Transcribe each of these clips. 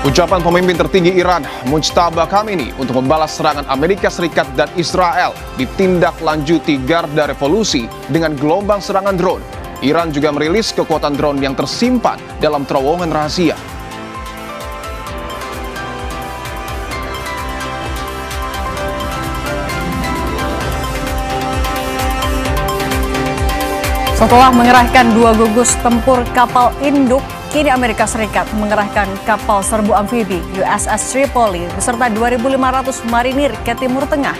Ucapan pemimpin tertinggi Iran, Mujtaba Khamenei, untuk membalas serangan Amerika Serikat dan Israel ditindaklanjuti Garda Revolusi dengan gelombang serangan drone. Iran juga merilis kekuatan drone yang tersimpan dalam terowongan rahasia. Setelah mengerahkan 2 gugus tempur kapal induk, kini Amerika Serikat mengerahkan kapal serbu amfibi USS Tripoli beserta 2.500 marinir ke Timur Tengah.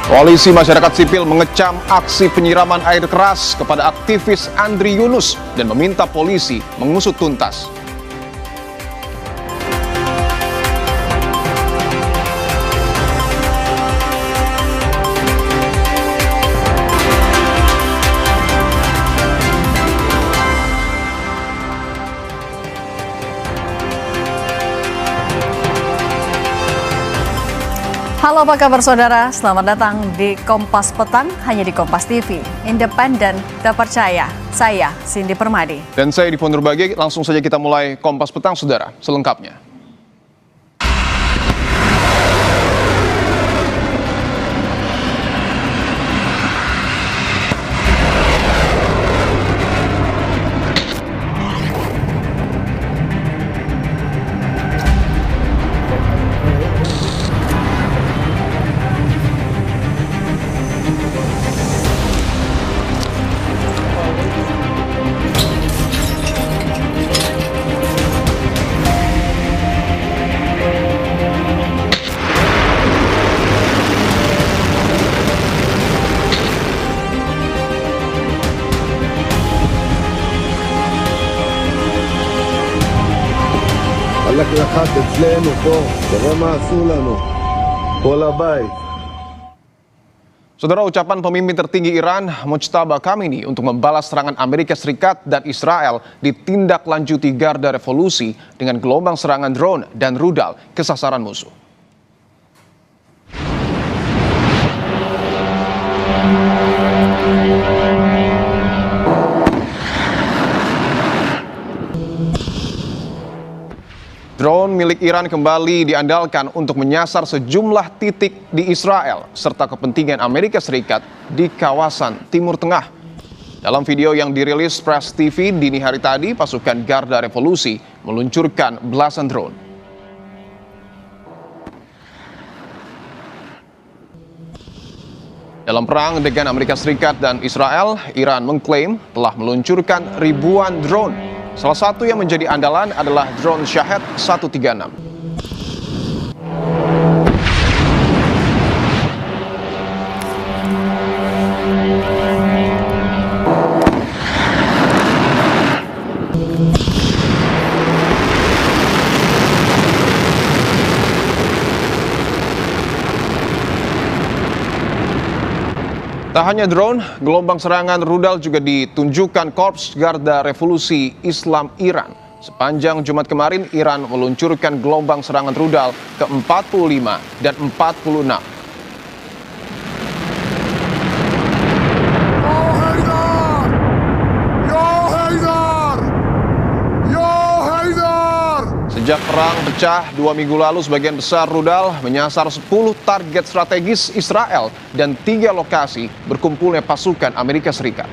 Koalisi masyarakat sipil mengecam aksi penyiraman air keras kepada aktivis Andri Yunus dan meminta polisi mengusut tuntas. Halo, apa kabar saudara? Selamat datang di Kompas Petang, hanya di Kompas TV. Independen, terpercaya. Saya Cindy Permadi. Dan saya Dipon Nurbage. Langsung saja kita mulai Kompas Petang, saudara, selengkapnya. חלק לחץ אצלנו פה, תראה מה עשו לנו, כל הבית. Saudara, ucapan pemimpin tertinggi Iran, Mujtaba Khamenei, untuk membalas serangan Amerika Serikat dan Israel ditindaklanjuti Garda Revolusi dengan gelombang serangan drone dan rudal ke sasaran musuh. Drone milik Iran kembali diandalkan untuk menyasar sejumlah titik di Israel serta kepentingan Amerika Serikat di kawasan Timur Tengah. Dalam video yang dirilis Press TV dini hari tadi, pasukan Garda Revolusi meluncurkan belasan drone. Dalam perang dengan Amerika Serikat dan Israel, Iran mengklaim telah meluncurkan ribuan drone. Salah satu yang menjadi andalan adalah drone Shahed 136. Tak hanya drone, gelombang serangan rudal juga ditunjukkan Korps Garda Revolusi Islam Iran. Sepanjang Jumat kemarin, Iran meluncurkan gelombang serangan rudal ke-45 dan 46. Sejak perang pecah 2 minggu lalu, sebagian besar rudal menyasar 10 target strategis Israel dan 3 lokasi berkumpulnya pasukan Amerika Serikat.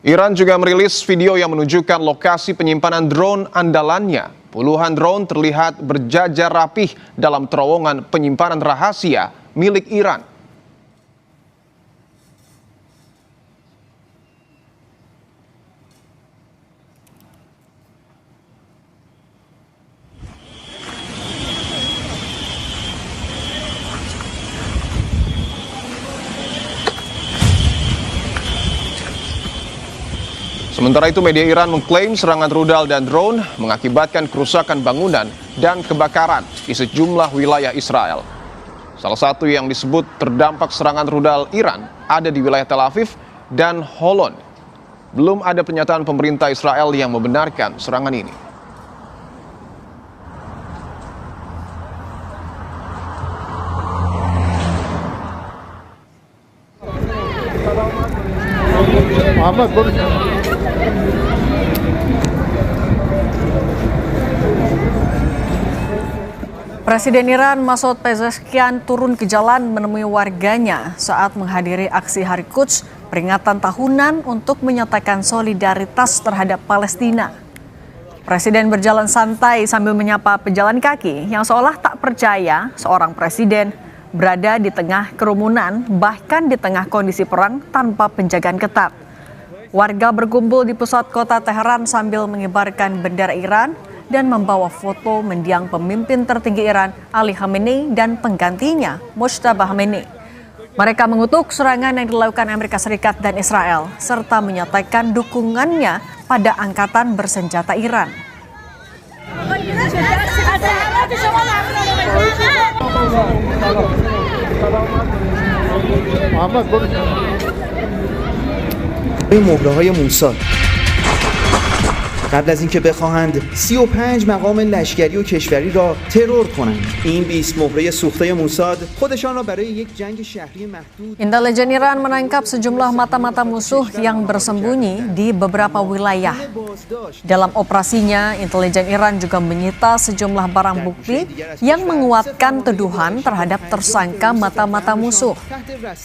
Iran juga merilis video yang menunjukkan lokasi penyimpanan drone andalannya. Puluhan drone terlihat berjajar rapih dalam terowongan penyimpanan rahasia milik Iran. Sementara itu, media Iran mengklaim serangan rudal dan drone mengakibatkan kerusakan bangunan dan kebakaran di sejumlah wilayah Israel. Salah satu yang disebut terdampak serangan rudal Iran ada di wilayah Tel Aviv dan Holon. Belum ada pernyataan pemerintah Israel yang membenarkan serangan ini. Presiden Iran Masoud Pezeshkian turun ke jalan menemui warganya saat menghadiri aksi Hari Quds, peringatan tahunan untuk menyatakan solidaritas terhadap Palestina. Presiden berjalan santai sambil menyapa pejalan kaki yang seolah tak percaya seorang presiden berada di tengah kerumunan, bahkan di tengah kondisi perang tanpa penjagaan ketat. Warga berkumpul di pusat kota Teheran sambil mengibarkan bendera Iran dan membawa foto mendiang pemimpin tertinggi Iran Ali Khamenei dan penggantinya Mojtaba Khamenei. Mereka mengutuk serangan yang dilakukan Amerika Serikat dan Israel serta menyatakan dukungannya pada angkatan bersenjata Iran. مهره‌های موساد قبل از اینکه بخواهند 35 مقام لشکری و کشوری را ترور کنند این 20 مهره سوخته موساد خودشان را برای یک جنگ شهری محدود. Intelijen Iran menangkap sejumlah mata-mata musuh yang bersembunyi di beberapa wilayah. Dalam operasinya, intelijen Iran juga menyita sejumlah barang bukti yang menguatkan tuduhan terhadap tersangka mata-mata musuh.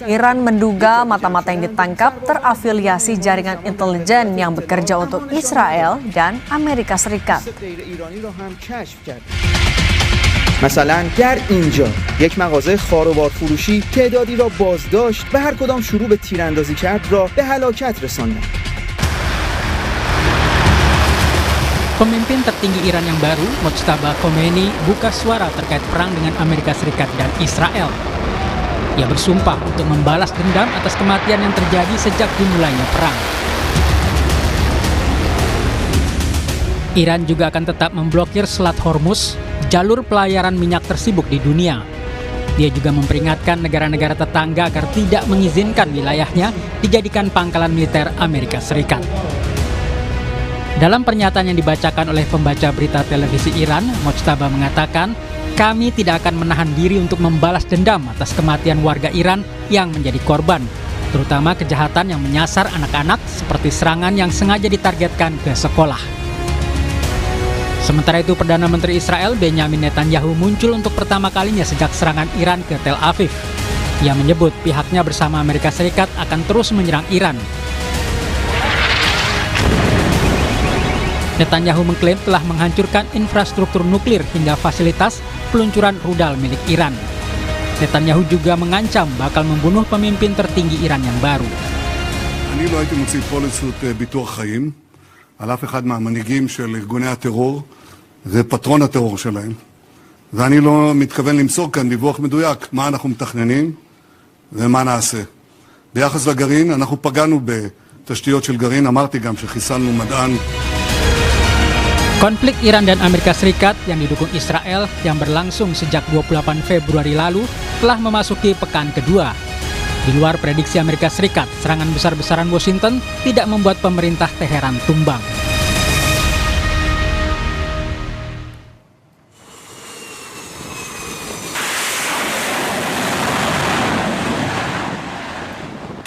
Iran menduga mata-mata yang ditangkap terafiliasi jaringan intelijen yang bekerja untuk Israel dan Amerika Serikat. مثلا در اینجا یک مغازه خاروبار فروشی تعدادی را بازداشت و هر کدام شروع به تیراندازی کرد را به هلاکت رساندند. Pemimpin tertinggi Iran yang baru, Mojtaba Khomeini, buka suara terkait perang dengan Amerika Serikat dan Israel. Ia bersumpah untuk membalas dendam atas kematian yang terjadi sejak dimulainya perang. Iran juga akan tetap memblokir Selat Hormuz, jalur pelayaran minyak tersibuk di dunia. Dia juga memperingatkan negara-negara tetangga agar tidak mengizinkan wilayahnya dijadikan pangkalan militer Amerika Serikat. Dalam pernyataan yang dibacakan oleh pembaca berita televisi Iran, Mojtaba mengatakan, "Kami tidak akan menahan diri untuk membalas dendam atas kematian warga Iran yang menjadi korban, terutama kejahatan yang menyasar anak-anak seperti serangan yang sengaja ditargetkan ke sekolah." Sementara itu, Perdana Menteri Israel Benjamin Netanyahu muncul untuk pertama kalinya sejak serangan Iran ke Tel Aviv. Ia menyebut pihaknya bersama Amerika Serikat akan terus menyerang Iran. Netanyahu mengklaim telah menghancurkan infrastruktur nuklir hingga fasilitas peluncuran rudal milik Iran. Netanyahu juga mengancam bakal membunuh pemimpin tertinggi Iran yang baru. אני לא הייתי מוציא פוליסות ביטוח חיים על אף אחד מהמנהיגים של ארגוני הטרור ופטרון הטרור שלהם. ואני לא מתכוון למסור כאן דיווח מדויק מה אנחנו מתכננים ומה נעשה. ביחס לגרעין, אנחנו פגענו בתשתיות של גרעין, אמרתי גם שחיסלנו מדען. Konflik Iran dan Amerika Serikat yang didukung Israel yang berlangsung sejak 28 Februari lalu telah memasuki pekan kedua. Di luar prediksi Amerika Serikat, serangan besar-besaran Washington tidak membuat pemerintah Teheran tumbang.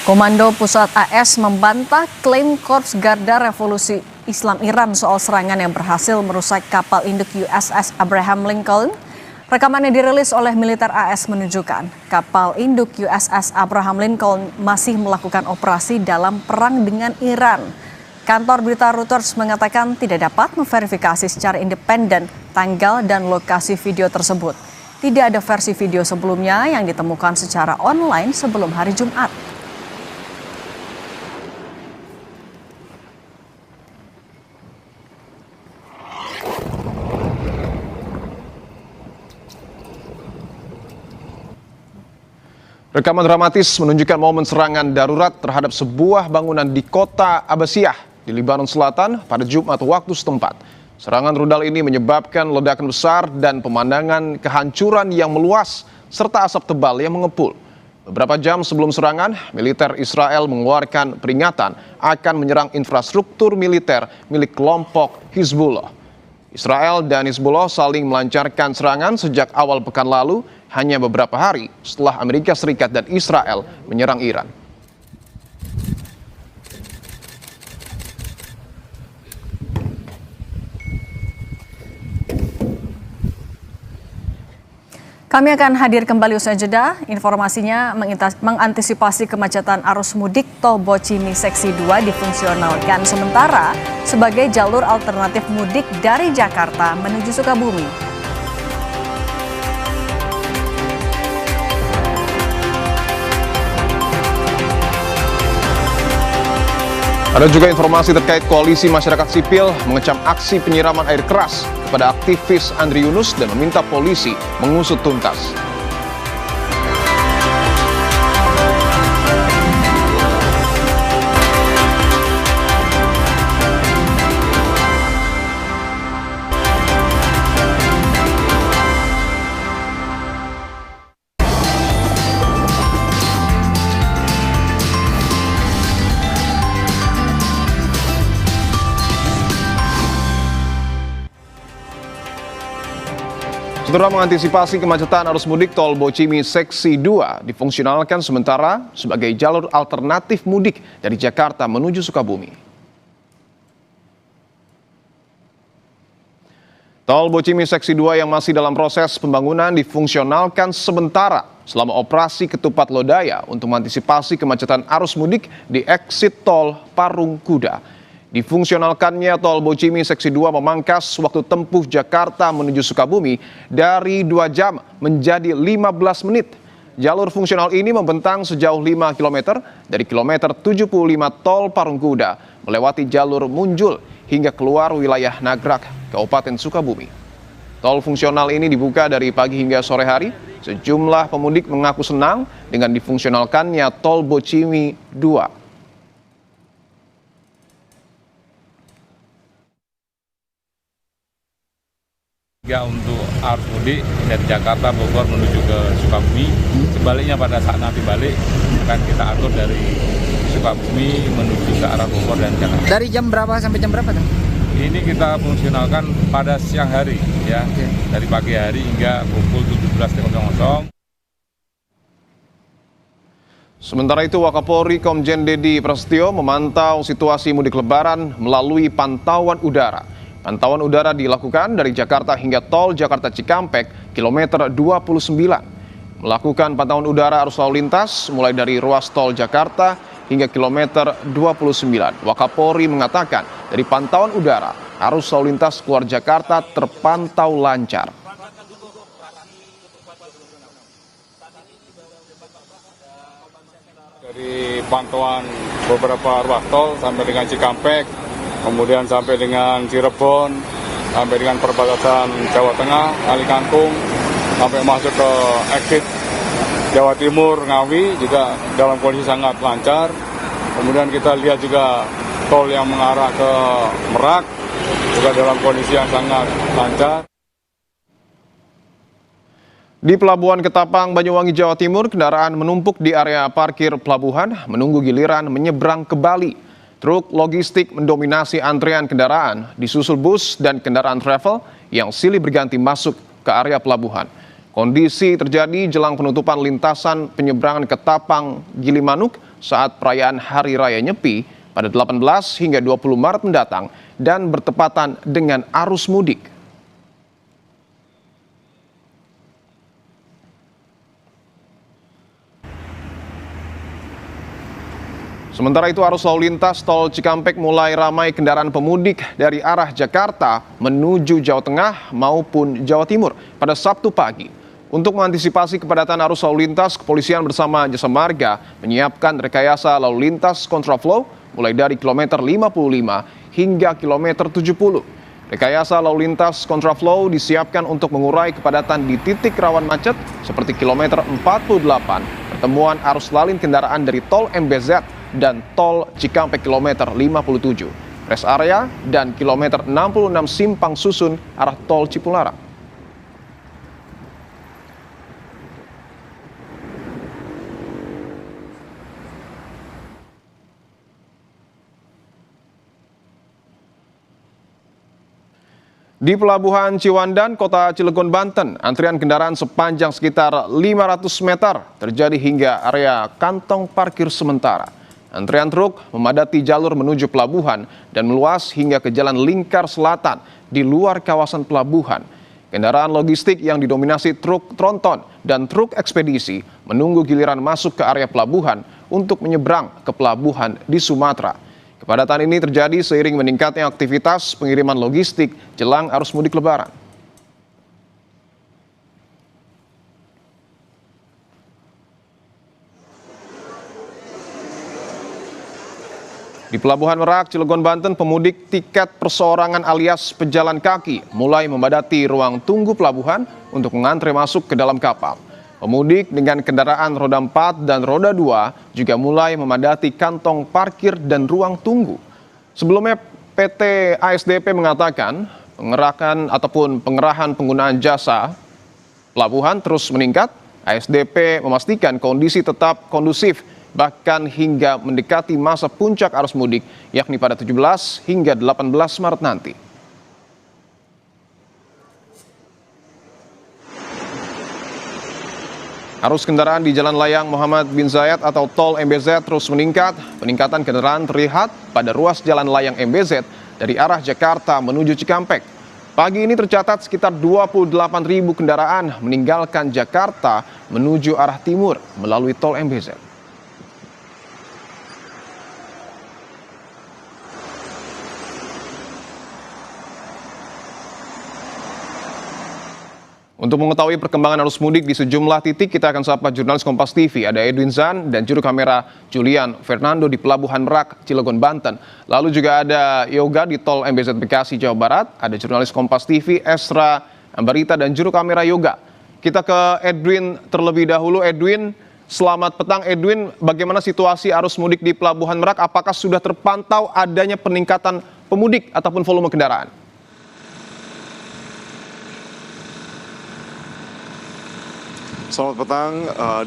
Komando Pusat AS membantah klaim Korps Garda Revolusi Islam Iran soal serangan yang berhasil merusak kapal induk USS Abraham Lincoln. Rekaman yang dirilis oleh militer AS menunjukkan kapal induk USS Abraham Lincoln masih melakukan operasi dalam perang dengan Iran. Kantor berita Reuters mengatakan tidak dapat memverifikasi secara independen tanggal dan lokasi video tersebut. Tidak ada versi video sebelumnya yang ditemukan secara online sebelum hari Jumat. Rekaman dramatis menunjukkan momen serangan darurat terhadap sebuah bangunan di kota Abbasiyah di Lebanon Selatan pada Jumat waktu setempat. Serangan rudal ini menyebabkan ledakan besar dan pemandangan kehancuran yang meluas serta asap tebal yang mengepul. Beberapa jam sebelum serangan, militer Israel mengeluarkan peringatan akan menyerang infrastruktur militer milik kelompok Hizbullah. Israel dan Hizbullah saling melancarkan serangan sejak awal pekan lalu, hanya beberapa hari setelah Amerika Serikat dan Israel menyerang Iran. Kami akan hadir kembali usai jeda. Informasinya mengantisipasi kemacetan arus mudik tol Bocimi Seksi 2 difungsionalkan sementara sebagai jalur alternatif mudik dari Jakarta menuju Sukabumi. Ada juga informasi terkait koalisi masyarakat sipil mengecam aksi penyiraman air keras kepada aktivis Andri Yunus dan meminta polisi mengusut tuntas. Saudara, mengantisipasi kemacetan arus mudik tol Bocimi Seksi 2 difungsionalkan sementara sebagai jalur alternatif mudik dari Jakarta menuju Sukabumi. Tol Bocimi Seksi 2 yang masih dalam proses pembangunan difungsionalkan sementara selama operasi Ketupat Lodaya untuk mengantisipasi kemacetan arus mudik di exit tol Parung Kuda. Difungsionalkannya tol Bocimi Seksi 2 memangkas waktu tempuh Jakarta menuju Sukabumi dari 2 jam menjadi 15 menit. Jalur fungsional ini membentang sejauh 5 km dari kilometer 75 tol Parung Kuda, melewati jalur Munjul hingga keluar wilayah Nagrak, Kabupaten Sukabumi. Tol fungsional ini dibuka dari pagi hingga sore hari. Sejumlah pemudik mengaku senang dengan difungsionalkannya tol Bocimi 2. Untuk arus mudik dari Jakarta Bogor menuju ke Sukabumi, sebaliknya pada saat nanti balik akan kita atur dari Sukabumi menuju ke arah Bogor dan Jakarta. Dari jam berapa sampai jam berapa tuh? Ini kita fungsionalkan pada siang hari ya, dari pagi hari hingga pukul 17.00. Sementara itu, Wakapolri Komjen Dedi Prasetyo memantau situasi mudik Lebaran melalui pantauan udara. Pantauan udara dilakukan dari Jakarta hingga tol Jakarta Cikampek, kilometer 29. Melakukan pantauan udara arus lalu lintas mulai dari ruas tol Jakarta hingga kilometer 29. Wakapolri mengatakan dari pantauan udara, arus lalu lintas keluar Jakarta terpantau lancar. Dari pantauan beberapa ruas tol sampai dengan Cikampek, kemudian sampai dengan Cirebon, sampai dengan perbatasan Jawa Tengah, Kali Kangkung, sampai masuk ke exit Jawa Timur, Ngawi juga dalam kondisi sangat lancar. Kemudian kita lihat juga tol yang mengarah ke Merak juga dalam kondisi yang sangat lancar. Di Pelabuhan Ketapang, Banyuwangi, Jawa Timur, kendaraan menumpuk di area parkir pelabuhan menunggu giliran menyeberang ke Bali. Truk logistik mendominasi antrean kendaraan, disusul bus dan kendaraan travel yang silih berganti masuk ke area pelabuhan. Kondisi terjadi jelang penutupan lintasan penyeberangan Ketapang Gilimanuk saat perayaan Hari Raya Nyepi pada 18 hingga 20 Maret mendatang dan bertepatan dengan arus mudik. Sementara itu, arus lalu lintas tol Cikampek mulai ramai kendaraan pemudik dari arah Jakarta menuju Jawa Tengah maupun Jawa Timur pada Sabtu pagi. Untuk mengantisipasi kepadatan arus lalu lintas, kepolisian bersama Jasa Marga menyiapkan rekayasa lalu lintas kontraflow mulai dari kilometer 55 hingga kilometer 70. Rekayasa lalu lintas kontraflow disiapkan untuk mengurai kepadatan di titik rawan macet seperti kilometer 48, pertemuan arus lalin kendaraan dari tol MBZ dan tol Cikampek kilometer 57, rest area dan kilometer 66 Simpang Susun arah tol Cipularang. Di Pelabuhan Ciwandan, Kota Cilegon, Banten, antrian kendaraan sepanjang sekitar 500 meter terjadi hingga area kantong parkir sementara. Antrian truk memadati jalur menuju pelabuhan dan meluas hingga ke Jalan Lingkar Selatan di luar kawasan pelabuhan. Kendaraan logistik yang didominasi truk tronton dan truk ekspedisi menunggu giliran masuk ke area pelabuhan untuk menyeberang ke pelabuhan di Sumatera. Kepadatan ini terjadi seiring meningkatnya aktivitas pengiriman logistik jelang arus mudik Lebaran. Di Pelabuhan Merak, Cilegon, Banten, pemudik tiket perseorangan alias pejalan kaki mulai memadati ruang tunggu pelabuhan untuk mengantre masuk ke dalam kapal. Pemudik dengan kendaraan roda 4 dan roda 2 juga mulai memadati kantong parkir dan ruang tunggu. Sebelumnya PT ASDP mengatakan pengerahan penggunaan jasa pelabuhan terus meningkat. ASDP memastikan kondisi tetap kondusif bahkan hingga mendekati masa puncak arus mudik yakni pada 17 hingga 18 Maret nanti. Arus kendaraan di Jalan Layang Muhammad bin Zayed atau Tol MBZ terus meningkat. Peningkatan kendaraan terlihat pada ruas Jalan Layang MBZ dari arah Jakarta menuju Cikampek. Pagi ini tercatat sekitar 28.000 kendaraan meninggalkan Jakarta menuju arah timur melalui Tol MBZ. Untuk mengetahui perkembangan arus mudik di sejumlah titik, kita akan sapa jurnalis Kompas TV. Ada Edwin Zan dan juru kamera Julian Fernando di Pelabuhan Merak, Cilegon, Banten. Lalu juga ada Yoga di Tol MBZ Bekasi, Jawa Barat. Ada jurnalis Kompas TV Esra Ambarita dan juru kamera Yoga. Kita ke Edwin terlebih dahulu. Edwin, selamat petang. Edwin, bagaimana situasi arus mudik di Pelabuhan Merak? Apakah sudah terpantau adanya peningkatan pemudik ataupun volume kendaraan? Selamat petang,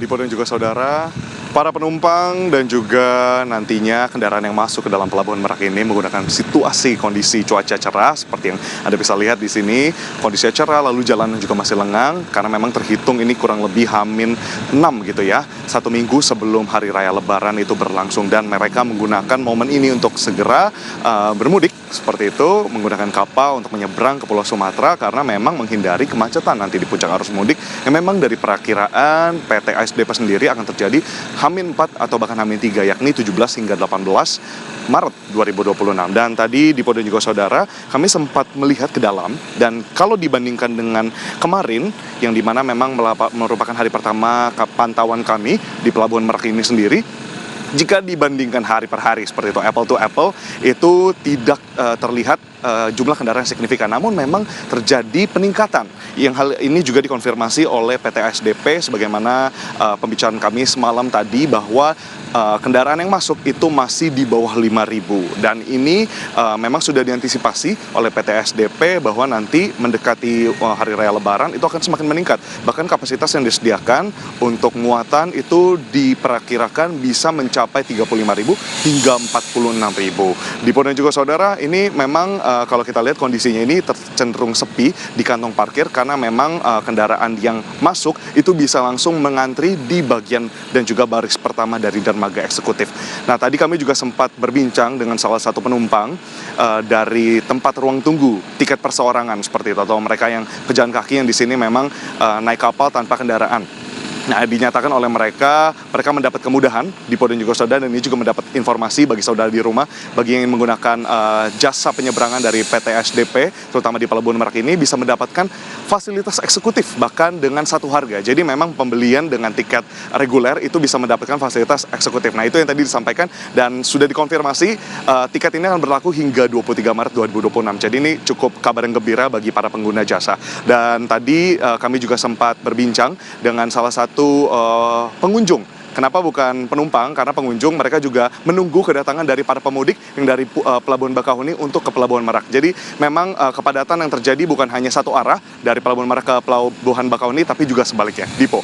Dipo dan juga saudara. Para penumpang dan juga nantinya kendaraan yang masuk ke dalam Pelabuhan Merak ini menggunakan situasi kondisi cuaca cerah seperti yang Anda bisa lihat di sini. Kondisinya cerah, lalu jalan juga masih lengang karena memang terhitung ini kurang lebih H-6 gitu ya. 1 minggu sebelum Hari Raya Lebaran itu berlangsung dan mereka menggunakan momen ini untuk segera bermudik seperti itu, menggunakan kapal untuk menyeberang ke Pulau Sumatera karena memang menghindari kemacetan nanti di puncak arus mudik yang memang dari perakiraan PT ASDP sendiri akan terjadi H-4 atau bahkan H-3 yakni 17 hingga 18 Maret 2026. Dan tadi Dipo dan juga saudara kami sempat melihat ke dalam dan kalau dibandingkan dengan kemarin yang dimana memang merupakan hari pertama pantauan kami di Pelabuhan Merak ini sendiri, jika dibandingkan hari per hari seperti itu, apple to apple, itu tidak terlihat jumlah kendaraan yang signifikan. Namun memang terjadi peningkatan. Yang hal ini juga dikonfirmasi oleh PT ASDP sebagaimana pembicaraan kami semalam tadi bahwa kendaraan yang masuk itu masih di bawah 5.000. Dan ini memang sudah diantisipasi oleh PT ASDP bahwa nanti mendekati Hari Raya Lebaran itu akan semakin meningkat. Bahkan kapasitas yang disediakan untuk muatan itu diperkirakan bisa mencapai 35.000 hingga 46.000. Dipo dan juga saudara, ini memang kalau kita lihat kondisinya ini cenderung sepi di kantong parkir karena memang kendaraan yang masuk itu bisa langsung mengantri di bagian dan juga baris pertama dari dermaga eksekutif. Nah, tadi kami juga sempat berbincang dengan salah satu penumpang dari tempat ruang tunggu tiket perseorangan seperti itu, atau mereka yang pejalan kaki yang di sini memang naik kapal tanpa kendaraan. Nah, dinyatakan oleh mereka mendapat kemudahan, Dipo dan juga saudara, dan ini juga mendapat informasi bagi saudara di rumah, bagi yang ingin menggunakan jasa penyeberangan dari PT ASDP, terutama di Pelabuhan Merak ini, bisa mendapatkan fasilitas eksekutif, bahkan dengan satu harga. Jadi memang pembelian dengan tiket reguler itu bisa mendapatkan fasilitas eksekutif. Nah, itu yang tadi disampaikan, dan sudah dikonfirmasi tiket ini akan berlaku hingga 23 Maret 2026. Jadi ini cukup kabar yang gembira bagi para pengguna jasa. Dan tadi kami juga sempat berbincang dengan salah satu pengunjung. Kenapa bukan penumpang? Karena pengunjung mereka juga menunggu kedatangan dari para pemudik yang dari Pelabuhan Bakahuni untuk ke Pelabuhan Merak. Jadi memang kepadatan yang terjadi bukan hanya satu arah dari Pelabuhan Merak ke Pelabuhan Bakahuni, tapi juga sebaliknya. Dipo.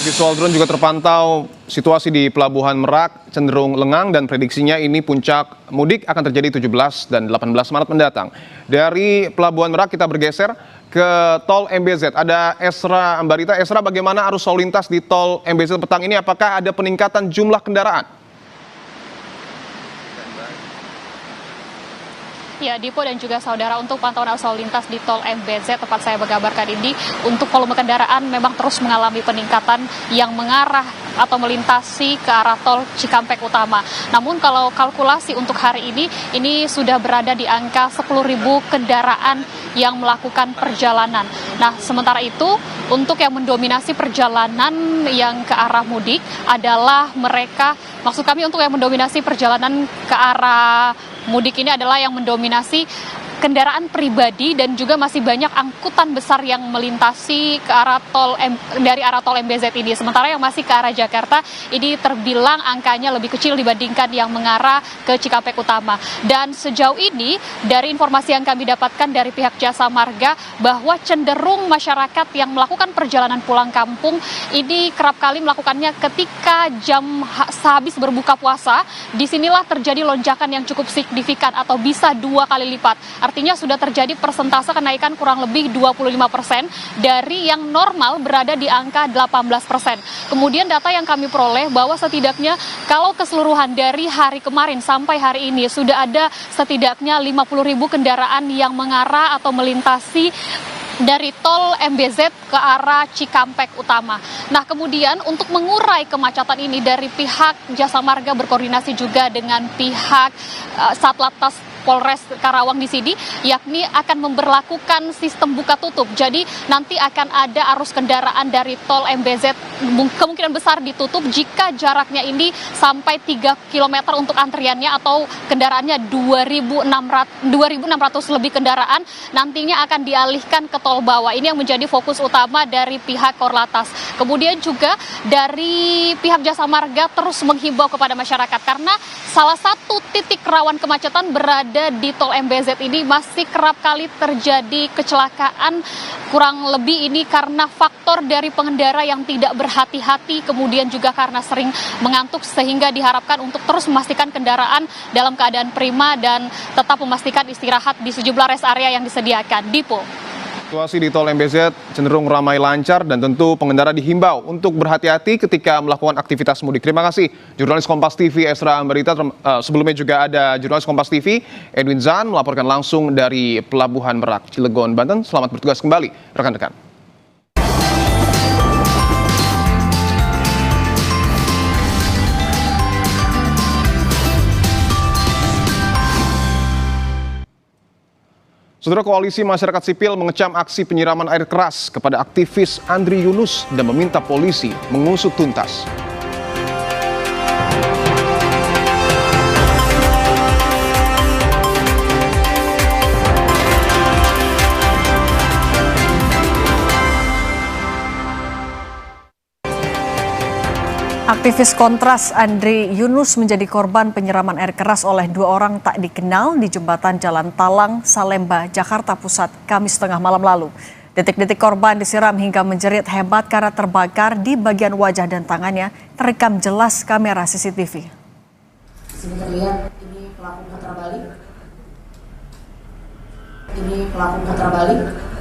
Visual drone juga terpantau situasi di Pelabuhan Merak cenderung lengang dan prediksinya ini puncak mudik akan terjadi 17 dan 18 Maret mendatang. Dari Pelabuhan Merak kita bergeser ke Tol MBZ. Ada Esra Ambarita. Esra, bagaimana arus lalu lintas di Tol MBZ petang ini? Apakah ada peningkatan jumlah kendaraan? Ya, Dipo dan juga saudara, untuk pantauan arus lalu lintas di Tol MBZ tempat saya mengabarkan ini, untuk volume kendaraan memang terus mengalami peningkatan yang mengarah atau melintasi ke arah Tol Cikampek Utama. Namun kalau kalkulasi untuk hari ini sudah berada di angka 10.000 kendaraan yang melakukan perjalanan. Nah, sementara itu untuk yang mendominasi perjalanan yang ke arah mudik adalah mereka, maksud kami untuk yang mendominasi perjalanan ke arah mudik ini adalah yang mendominasi kendaraan pribadi dan juga masih banyak angkutan besar yang melintasi ke arah dari arah tol MBZ ini. Sementara yang masih ke arah Jakarta ini terbilang angkanya lebih kecil dibandingkan yang mengarah ke Cikampek Utama. Dan sejauh ini dari informasi yang kami dapatkan dari pihak Jasa Marga bahwa cenderung masyarakat yang melakukan perjalanan pulang kampung ini kerap kali melakukannya ketika jam sehabis berbuka puasa. Disinilah terjadi lonjakan yang cukup signifikan atau bisa 2 kali lipat. Artinya sudah terjadi persentase kenaikan kurang lebih 25% dari yang normal berada di angka 18%. Kemudian data yang kami peroleh bahwa setidaknya kalau keseluruhan dari hari kemarin sampai hari ini sudah ada setidaknya 50.000 kendaraan yang mengarah atau melintasi dari tol MBZ ke arah Cikampek Utama. Nah, kemudian untuk mengurai kemacetan ini dari pihak Jasa Marga berkoordinasi juga dengan pihak Satlantas Polres Karawang di sini, yakni akan memberlakukan sistem buka tutup. Jadi nanti akan ada arus kendaraan dari tol MBZ kemungkinan besar ditutup jika jaraknya ini sampai 3 km untuk antriannya atau kendaraannya 2.600 lebih kendaraan nantinya akan dialihkan ke tol bawah. Ini yang menjadi fokus utama dari pihak Korlantas. Kemudian juga dari pihak Jasa Marga terus menghimbau kepada masyarakat karena salah satu titik rawan kemacetan berada di tol MBZ ini masih kerap kali terjadi kecelakaan, kurang lebih ini karena faktor dari pengendara yang tidak berhati-hati, kemudian juga karena sering mengantuk, sehingga diharapkan untuk terus memastikan kendaraan dalam keadaan prima dan tetap memastikan istirahat di sejumlah rest area yang disediakan. Dipo. Situasi di Tol MBZ cenderung ramai lancar dan tentu pengendara dihimbau untuk berhati-hati ketika melakukan aktivitas mudik. Terima kasih jurnalis Kompas TV Esra Ambarita. Sebelumnya juga ada jurnalis Kompas TV Edwin Zan melaporkan langsung dari Pelabuhan Merak, Cilegon, Banten. Selamat bertugas kembali rekan-rekan. Saudara, Koalisi Masyarakat Sipil mengecam aksi penyiraman air keras kepada aktivis Andri Yunus dan meminta polisi mengusut tuntas. Aktivis Kontras Andri Yunus menjadi korban penyiraman air keras oleh 2 orang tak dikenal di jembatan Jalan Talang, Salemba, Jakarta Pusat, Kamis tengah malam lalu. Detik-detik korban disiram hingga menjerit hebat karena terbakar di bagian wajah dan tangannya terekam jelas kamera CCTV. Di sini terlihat ini pelaku putar balik. Ini pelaku putar balik.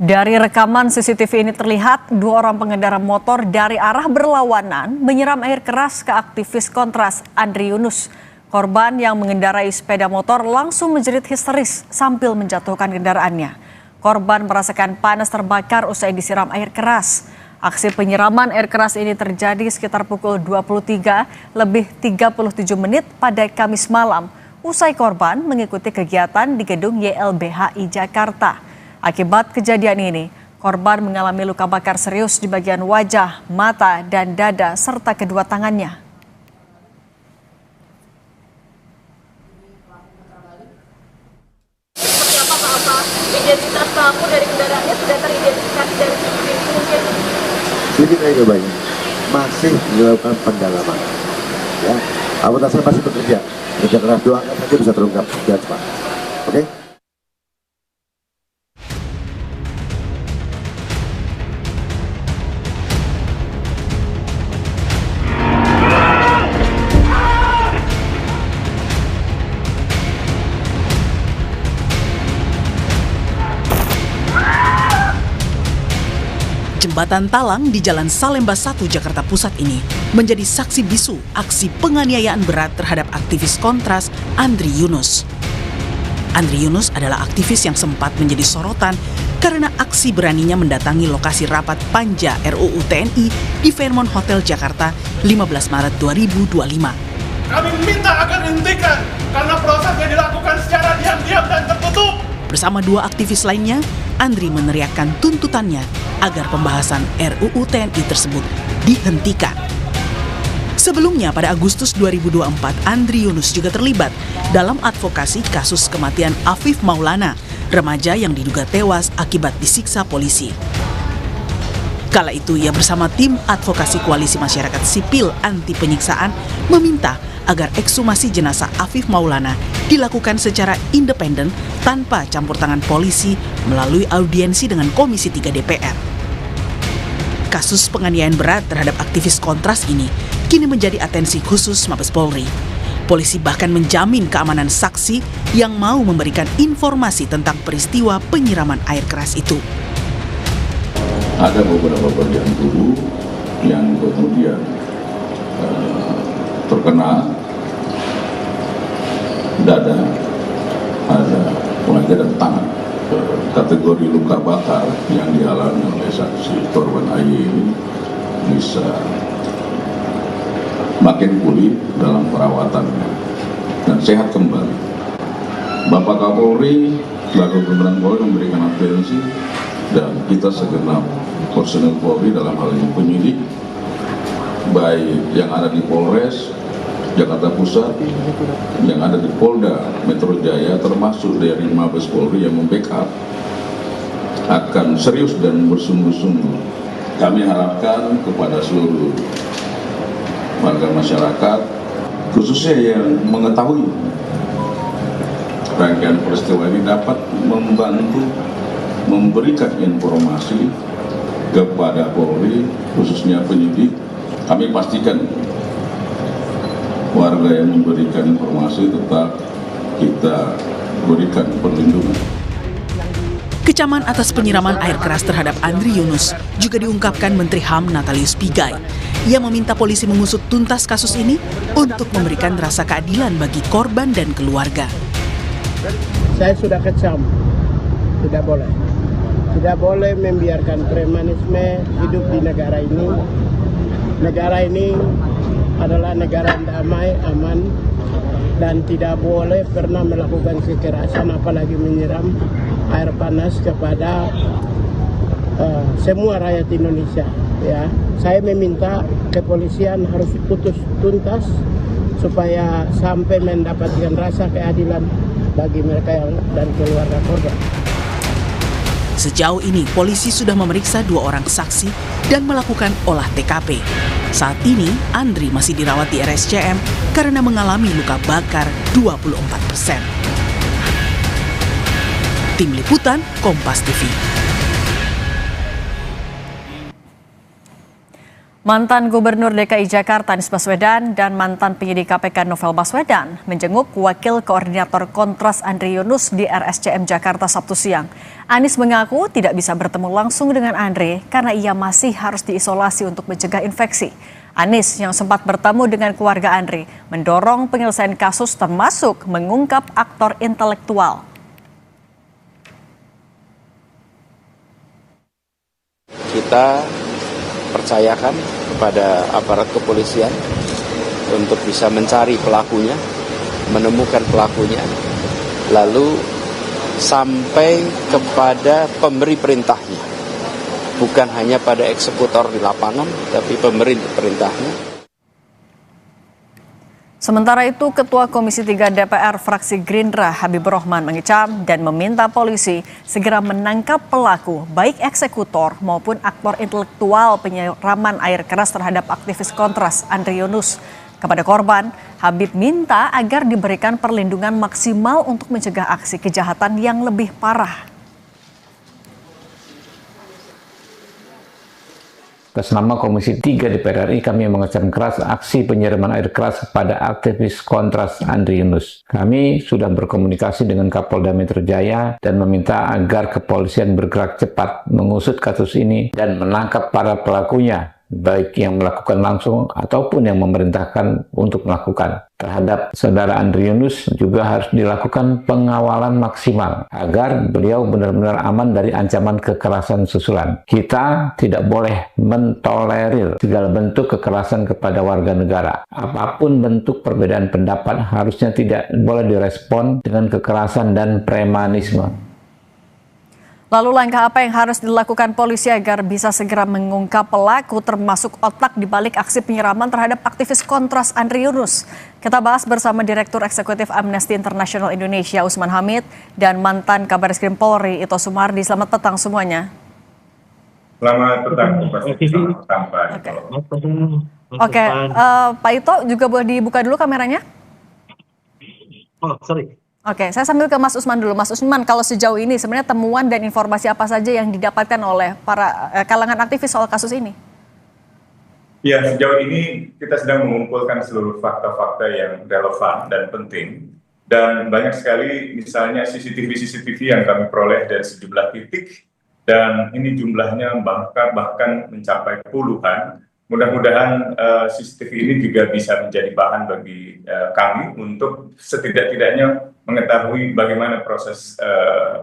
Dari rekaman CCTV ini terlihat 2 orang pengendara motor dari arah berlawanan menyiram air keras ke aktivis Kontras Andri Yunus. Korban yang mengendarai sepeda motor langsung menjerit histeris sambil menjatuhkan kendaraannya. Korban merasakan panas terbakar usai disiram air keras. Aksi penyiraman air keras ini terjadi sekitar pukul 23:37 pada Kamis malam usai korban mengikuti kegiatan di gedung YLBHI Jakarta. Akibat kejadian ini, korban mengalami luka bakar serius di bagian wajah, mata, dan dada, serta kedua tangannya. Seperti apa identitas pelaku dari kendaraannya sudah teridentifikasi dari CCTV mungkin? Jadi kita coba ini masih dilakukan pendalaman. Ya, akuntansi masih bekerja. Kerja keras doang saja bisa terungkap dengan cepat. Oke? Jembatan Talang di Jalan Salemba 1, Jakarta Pusat ini menjadi saksi bisu aksi penganiayaan berat terhadap aktivis Kontras Andri Yunus. Andri Yunus adalah aktivis yang sempat menjadi sorotan karena aksi beraninya mendatangi lokasi rapat Panja RUU TNI di Fairmont Hotel Jakarta 15 Maret 2025. Kami minta agar dihentikan karena proses yang dilakukan secara diam-diam dan tertutup. Bersama dua aktivis lainnya, Andri meneriakkan tuntutannya agar pembahasan RUU TNI tersebut dihentikan. Sebelumnya pada Agustus 2024, Andri Yunus juga terlibat dalam advokasi kasus kematian Afif Maulana, remaja yang diduga tewas akibat disiksa polisi. Kala itu ia bersama tim advokasi Koalisi Masyarakat Sipil Anti Penyiksaan meminta agar ekshumasi jenazah Afif Maulana dilakukan secara independen tanpa campur tangan polisi melalui audiensi dengan Komisi 3 DPR. Kasus penganiayaan berat terhadap aktivis Kontras ini kini menjadi atensi khusus Mabes Polri. Polisi bahkan menjamin keamanan saksi yang mau memberikan informasi tentang peristiwa penyiraman air keras itu. Ada beberapa bagian tubuh yang kemudian terkena dada, ada mulai dari tangan. Kategori luka bakar yang dialami oleh saksi korban AY ini bisa makin pulih dalam perawatannya dan sehat kembali. Bapak Kapolri selaku pimpinan Polri memberikan atensi dan kita segenap personel Polri dalam hal ini penyidik baik yang ada di Polres Jakarta Pusat, yang ada di Polda Metro Jaya, termasuk dari Mabes Polri yang membackup, akan serius dan bersungguh-sungguh. Kami harapkan kepada seluruh warga masyarakat, khususnya yang mengetahui rangkaian peristiwa ini, dapat membantu memberikan informasi kepada Polri, khususnya penyidik. Kami pastikan warga yang memberikan informasi tetap kita berikan perlindungan. Kecaman atas penyiraman air keras terhadap Andri Yunus juga diungkapkan Menteri HAM Natalius Pigai. Ia meminta polisi mengusut tuntas kasus ini untuk memberikan rasa keadilan bagi korban dan keluarga. Saya sudah kecam, tidak boleh. Tidak boleh membiarkan premanisme hidup di negara ini. Negara ini adalah negara damai, aman, dan tidak boleh pernah melakukan kekerasan, apalagi menyiram air panas kepada semua rakyat Indonesia. Ya, saya meminta kepolisian harus putus tuntas supaya sampai mendapatkan rasa keadilan bagi mereka dan keluarga korban. Sejauh ini, polisi sudah memeriksa 2 orang saksi dan melakukan olah TKP. Saat ini, Andri masih dirawat di RSCM karena mengalami luka bakar 24%. Tim Liputan, Kompas TV. Mantan Gubernur DKI Jakarta Anies Baswedan dan mantan penyidik KPK Novel Baswedan menjenguk Wakil Koordinator Kontras Andri Yunus di RSCM Jakarta Sabtu siang. Anies mengaku tidak bisa bertemu langsung dengan Andri karena ia masih harus diisolasi untuk mencegah infeksi. Anies yang sempat bertemu dengan keluarga Andri mendorong penyelesaian kasus termasuk mengungkap aktor intelektual. Kita percayakan kepada aparat kepolisian untuk bisa mencari pelakunya, menemukan pelakunya, lalu sampai kepada pemberi perintahnya. Bukan hanya pada eksekutor di lapangan, tapi pemberi perintahnya. Sementara itu, Ketua Komisi 3 DPR fraksi Gerindra Habibur Rahman mengecam dan meminta polisi segera menangkap pelaku baik eksekutor maupun aktor intelektual penyiraman air keras terhadap aktivis Kontras Andri Yunus. Kepada korban, Habib minta agar diberikan perlindungan maksimal untuk mencegah aksi kejahatan yang lebih parah. Atas nama Komisi 3 DPR RI, kami mengecam keras aksi penyiraman air keras kepada aktivis Kontras Andri Yunus. Kami sudah berkomunikasi dengan Kapolda Metro Jaya dan meminta agar kepolisian bergerak cepat mengusut kasus ini dan menangkap para pelakunya, baik yang melakukan langsung ataupun yang memerintahkan untuk melakukan. Terhadap saudara Andri Yunus juga harus dilakukan pengawalan maksimal agar beliau benar-benar aman dari ancaman kekerasan susulan. Kita tidak boleh mentolerir segala bentuk kekerasan kepada warga negara. Apapun bentuk perbedaan pendapat harusnya tidak boleh direspon dengan kekerasan dan premanisme. Lalu langkah apa yang harus dilakukan polisi agar bisa segera mengungkap pelaku termasuk otak di balik aksi penyiraman terhadap aktivis Kontras Andri Yunus? Kita bahas bersama Direktur Eksekutif Amnesty International Indonesia Usman Hamid dan mantan Kabariskim Polri Ito Sumardi. Selamat petang semuanya. Selamat petang. Oke, Pak Ito juga boleh dibuka dulu kameranya? Oh, sorry. Oke, saya sambil ke Mas Usman dulu. Mas Usman, kalau sejauh ini sebenarnya temuan dan informasi apa saja yang didapatkan oleh para kalangan aktivis soal kasus ini? Ya, sejauh ini kita sedang mengumpulkan seluruh fakta-fakta yang relevan dan penting. Dan banyak sekali misalnya CCTV yang kami peroleh dari sejumlah titik. Dan ini jumlahnya bahkan mencapai puluhan. Mudah-mudahan CCTV ini juga bisa menjadi bahan bagi kami untuk setidak-tidaknya mengetahui bagaimana proses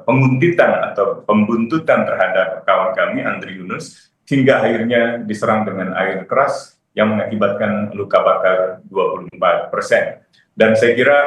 penguntitan atau pembuntutan terhadap kawan kami Andri Yunus hingga akhirnya diserang dengan air keras yang mengakibatkan luka bakar 24%. Dan saya kira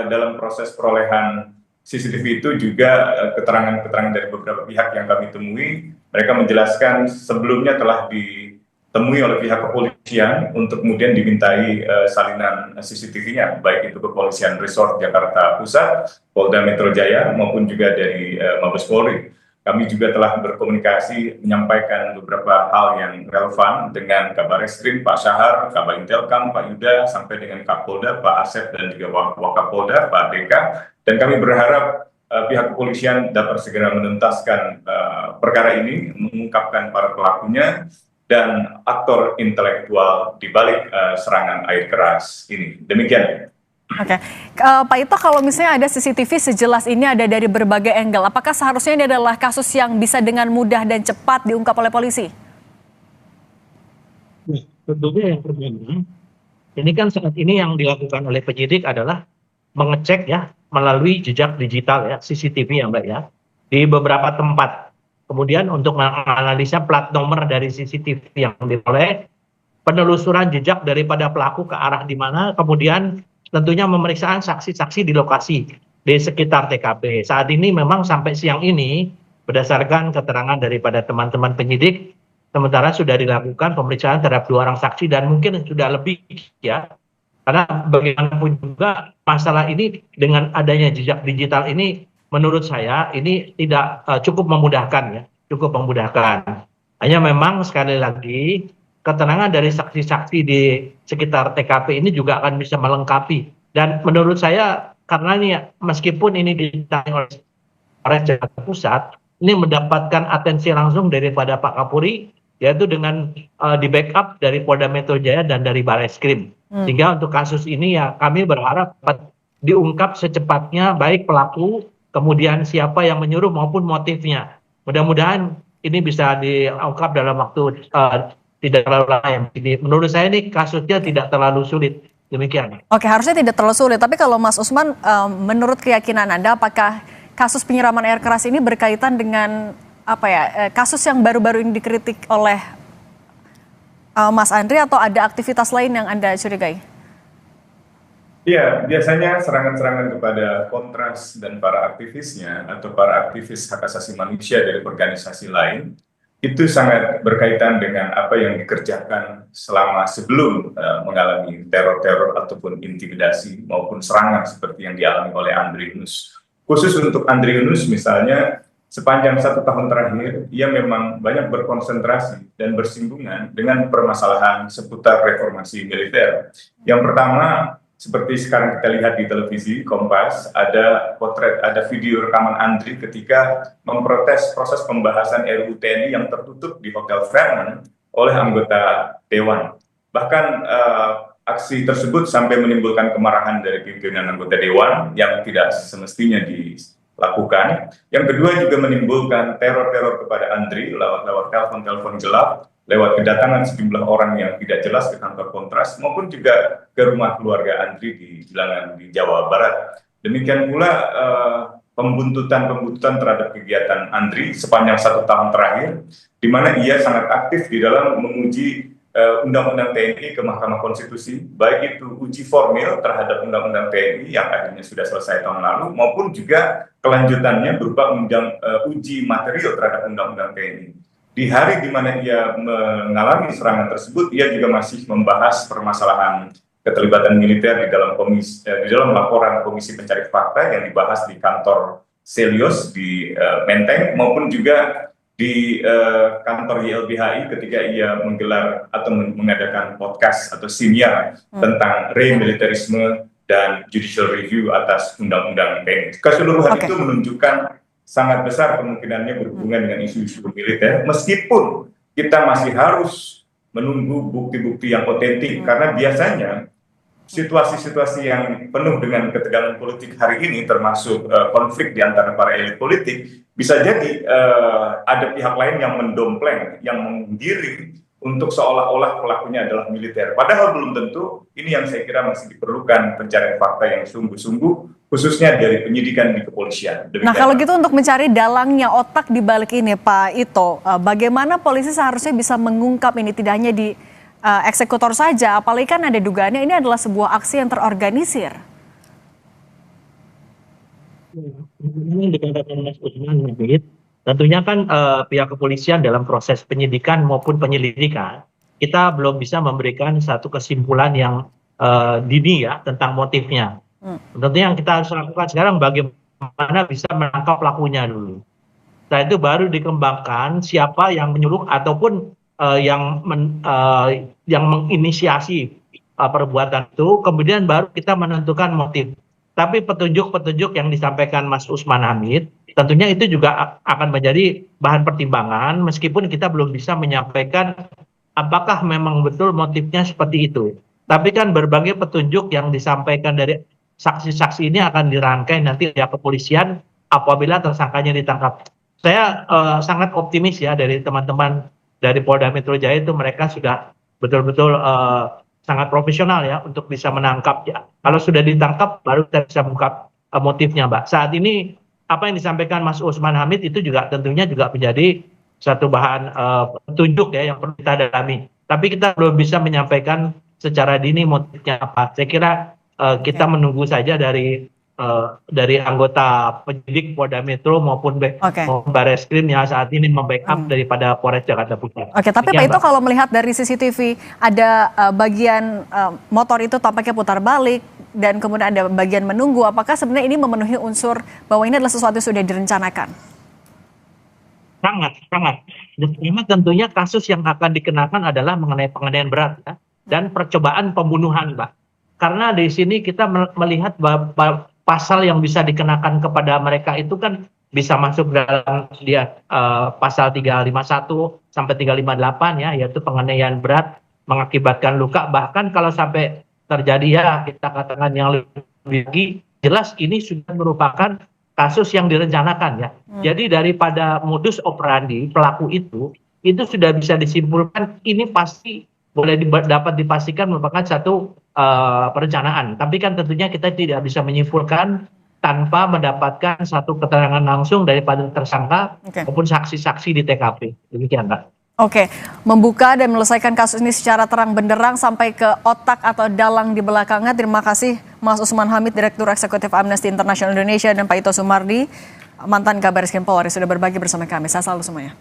dalam proses perolehan CCTV itu juga keterangan-keterangan dari beberapa pihak yang kami temui, mereka menjelaskan sebelumnya telah ditemui oleh pihak kepolisian untuk kemudian dimintai salinan CCTV-nya, baik itu Kepolisian Resort Jakarta Pusat, Polda Metro Jaya, maupun juga dari Mabes Polri. Kami juga telah berkomunikasi menyampaikan beberapa hal yang relevan dengan Kabareskrim, Pak Syahar, Kabintelkam, Pak Yuda, sampai dengan Kapolda, Pak Asep, dan juga Wakapolda, Pak Deka. Dan kami berharap pihak kepolisian dapat segera menuntaskan perkara ini, mengungkapkan para pelakunya, dan aktor intelektual di balik serangan air keras ini. Demikian. Oke, Pak Ito, kalau misalnya ada CCTV sejelas ini ada dari berbagai angle, apakah seharusnya ini adalah kasus yang bisa dengan mudah dan cepat diungkap oleh polisi? Tentunya yang pertama, ini kan saat ini yang dilakukan oleh penyidik adalah mengecek ya melalui jejak digital ya, CCTV ya Mbak ya, di beberapa tempat. Kemudian untuk menganalisa plat nomor dari CCTV yang diperoleh, penelusuran jejak daripada pelaku ke arah di mana, kemudian tentunya pemeriksaan saksi-saksi di lokasi di sekitar TKP. Saat ini memang sampai siang ini berdasarkan keterangan daripada teman-teman penyidik, sementara sudah dilakukan pemeriksaan terhadap 2 orang saksi dan mungkin sudah lebih ya. Karena bagaimanapun juga masalah ini dengan adanya jejak digital ini menurut saya ini tidak cukup memudahkan ya, cukup memudahkan. Hanya memang sekali lagi keterangan dari saksi-saksi di sekitar TKP ini juga akan bisa melengkapi. Dan menurut saya karena ini meskipun ini ditangani oleh Polres Jakarta Pusat, ini mendapatkan atensi langsung daripada Pak Kapolri, yaitu dengan di backup dari Polda Metro Jaya dan dari Bareskrim. Sehingga untuk kasus ini ya kami berharap dapat diungkap secepatnya baik pelaku, kemudian siapa yang menyuruh maupun motifnya. Mudah-mudahan ini bisa diungkap dalam waktu tidak terlalu lama. Menurut saya ini kasusnya tidak terlalu sulit. Demikian. Oke, harusnya tidak terlalu sulit. Tapi kalau Mas Usman, menurut keyakinan Anda, apakah kasus penyiraman air keras ini berkaitan dengan kasus yang baru-baru ini dikritik oleh Mas Andri atau ada aktivitas lain yang Anda curigai? Ya, biasanya serangan-serangan kepada Kontras dan para aktivisnya atau para aktivis hak asasi manusia dari organisasi lain itu sangat berkaitan dengan apa yang dikerjakan selama sebelum mengalami teror-teror ataupun intimidasi maupun serangan seperti yang dialami oleh Andri Yunus. Khusus untuk Andri Yunus misalnya, sepanjang 1 tahun terakhir, ia memang banyak berkonsentrasi dan bersinggungan dengan permasalahan seputar reformasi militer. Yang pertama, seperti sekarang kita lihat di televisi Kompas, ada video rekaman Andri ketika memprotes proses pembahasan RUU TNI yang tertutup di Hotel Fairmont oleh anggota Dewan. Bahkan aksi tersebut sampai menimbulkan kemarahan dari pimpinan anggota Dewan yang tidak semestinya dilakukan. Yang kedua juga menimbulkan teror-teror kepada Andri lewat telepon-telepon gelap, lewat kedatangan sejumlah orang yang tidak jelas ke kantor Kontras, maupun juga ke rumah keluarga Andri di Bilangan di Jawa Barat. Demikian pula pembuntutan terhadap kegiatan Andri sepanjang 1 tahun terakhir, di mana ia sangat aktif di dalam menguji Undang-Undang TNI ke Mahkamah Konstitusi, baik itu uji formil terhadap Undang-Undang TNI yang akhirnya sudah selesai tahun lalu, maupun juga kelanjutannya berupa uji material terhadap Undang-Undang TNI. Di hari di mana ia mengalami serangan tersebut, ia juga masih membahas permasalahan keterlibatan militer di dalam laporan Komisi Pencari Fakta yang dibahas di kantor Selios di Menteng, maupun juga di kantor YLBHI ketika ia menggelar atau mengadakan podcast atau siniar tentang remilitarisme dan judicial review atas Undang-Undang TNI. Keseluruhan itu menunjukkan sangat besar kemungkinannya berhubungan dengan isu-isu militer, meskipun kita masih harus menunggu bukti-bukti yang otentik, karena biasanya situasi-situasi yang penuh dengan ketegangan politik hari ini, termasuk konflik di antara para elit politik, bisa jadi ada pihak lain yang mendompleng, yang menggiring untuk seolah-olah pelakunya adalah militer. Padahal belum tentu. Ini yang saya kira masih diperlukan pencarian fakta yang sungguh-sungguh, khususnya dari penyidikan di kepolisian. Demikian. Nah, kalau gitu untuk mencari dalangnya otak di balik ini, Pak Ito, bagaimana polisi seharusnya bisa mengungkap ini, tidak hanya di eksekutor saja, apalagi kan ada dugaannya ini adalah sebuah aksi yang terorganisir. Ini dikatakan Mas Usman, tentunya kan pihak kepolisian dalam proses penyidikan maupun penyelidikan, kita belum bisa memberikan satu kesimpulan yang dini ya tentang motifnya. Tentunya yang kita harus lakukan sekarang bagaimana bisa menangkap pelakunya dulu. Setelah itu baru dikembangkan siapa yang menyuruh ataupun yang menginisiasi perbuatan itu, kemudian baru kita menentukan motif. Tapi petunjuk-petunjuk yang disampaikan Mas Usman Hamid, tentunya itu juga akan menjadi bahan pertimbangan, meskipun kita belum bisa menyampaikan apakah memang betul motifnya seperti itu. Tapi kan berbagai petunjuk yang disampaikan dari saksi-saksi ini akan dirangkai nanti pihak kepolisian apabila tersangkanya ditangkap. Saya sangat optimis ya dari teman-teman dari Polda Metro Jaya itu, mereka sudah betul-betul sangat profesional ya untuk bisa menangkap ya. Kalau sudah ditangkap baru kita bisa mengungkap motifnya, Mbak. Saat ini apa yang disampaikan Mas Usman Hamid itu juga tentunya juga menjadi satu bahan petunjuk ya yang perlu kita dalami. Tapi kita belum bisa menyampaikan secara dini motifnya apa. Saya kira kita menunggu saja dari anggota penyidik Polda Metro maupun Barreskrim yang saat ini membackup daripada Polres Jakarta Pusat. Oke, tapi Pak itu kalau melihat dari CCTV ada bagian motor itu tampaknya putar balik dan kemudian ada bagian menunggu. Apakah sebenarnya ini memenuhi unsur bahwa ini adalah sesuatu yang sudah direncanakan? Sangat. Dan tentunya kasus yang akan dikenakan adalah mengenai penganiayaan berat ya, dan percobaan pembunuhan, Mbak. Karena di sini kita melihat bahwa pasal yang bisa dikenakan kepada mereka itu kan bisa masuk dalam pasal 351 sampai 358 ya, yaitu penganiayaan berat mengakibatkan luka. Bahkan kalau sampai terjadi ya kita katakan yang lebih lagi, jelas ini sudah merupakan kasus yang direncanakan ya. Jadi daripada modus operandi pelaku itu sudah bisa disimpulkan ini pasti boleh dapat dipastikan merupakan satu perencanaan. Tapi kan tentunya kita tidak bisa menyimpulkan tanpa mendapatkan satu keterangan langsung daripada tersangka maupun saksi-saksi di TKP. Demikian, Mbak. Oke, membuka dan menyelesaikan kasus ini secara terang benderang sampai ke otak atau dalang di belakangnya. Terima kasih Mas Usman Hamid, Direktur Eksekutif Amnesty International Indonesia, dan Pak Ito Sumardi, mantan Kabariskim Polri, sudah berbagi bersama kami. Saya selalu semuanya.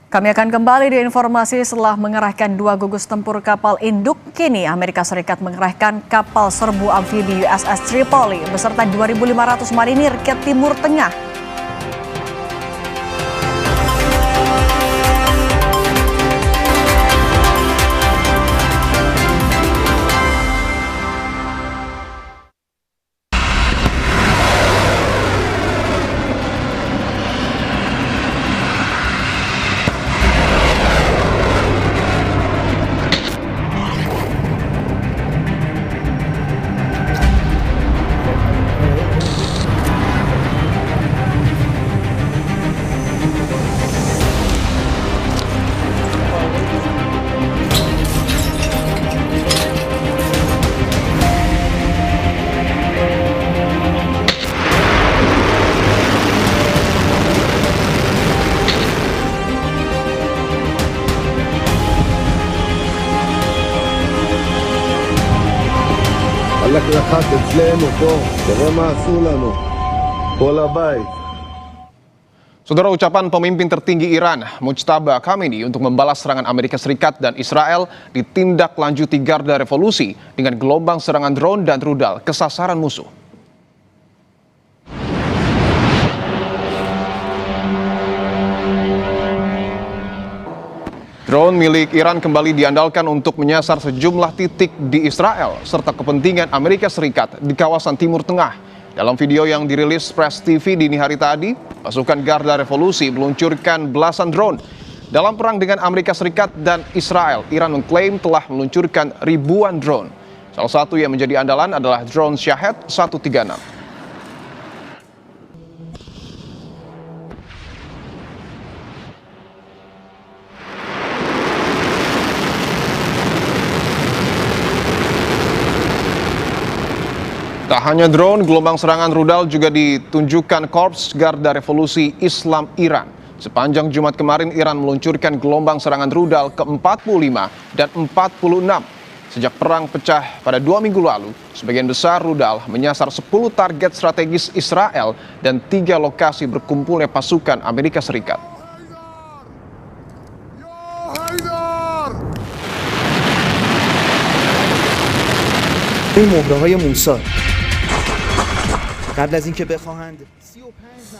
Kami akan kembali di informasi setelah mengerahkan 2 gugus tempur kapal induk. Kini Amerika Serikat mengerahkan kapal serbu amfibi USS Tripoli beserta 2.500 marinir ke Timur Tengah. הקרחת אצלנו פה, תראה מה עשו לנו, כל הבית. Saudara, ucapan pemimpin tertinggi Iran, Mujtaba Khamenei, untuk membalas serangan Amerika Serikat dan Israel ditindaklanjuti Garda Revolusi dengan gelombang serangan drone dan rudal ke sasaran musuh. Drone milik Iran kembali diandalkan untuk menyasar sejumlah titik di Israel serta kepentingan Amerika Serikat di kawasan Timur Tengah. Dalam video yang dirilis Press TV dini hari tadi, pasukan Garda Revolusi meluncurkan belasan drone. Dalam perang dengan Amerika Serikat dan Israel, Iran mengklaim telah meluncurkan ribuan drone. Salah satu yang menjadi andalan adalah drone Shahed 136. Tak hanya drone, gelombang serangan rudal juga ditunjukkan Korps Garda Revolusi Islam Iran. Sepanjang Jumat kemarin, Iran meluncurkan gelombang serangan rudal ke-45 dan 46. Sejak perang pecah pada 2 minggu lalu, sebagian besar rudal menyasar 10 target strategis Israel dan 3 lokasi berkumpulnya pasukan Amerika Serikat.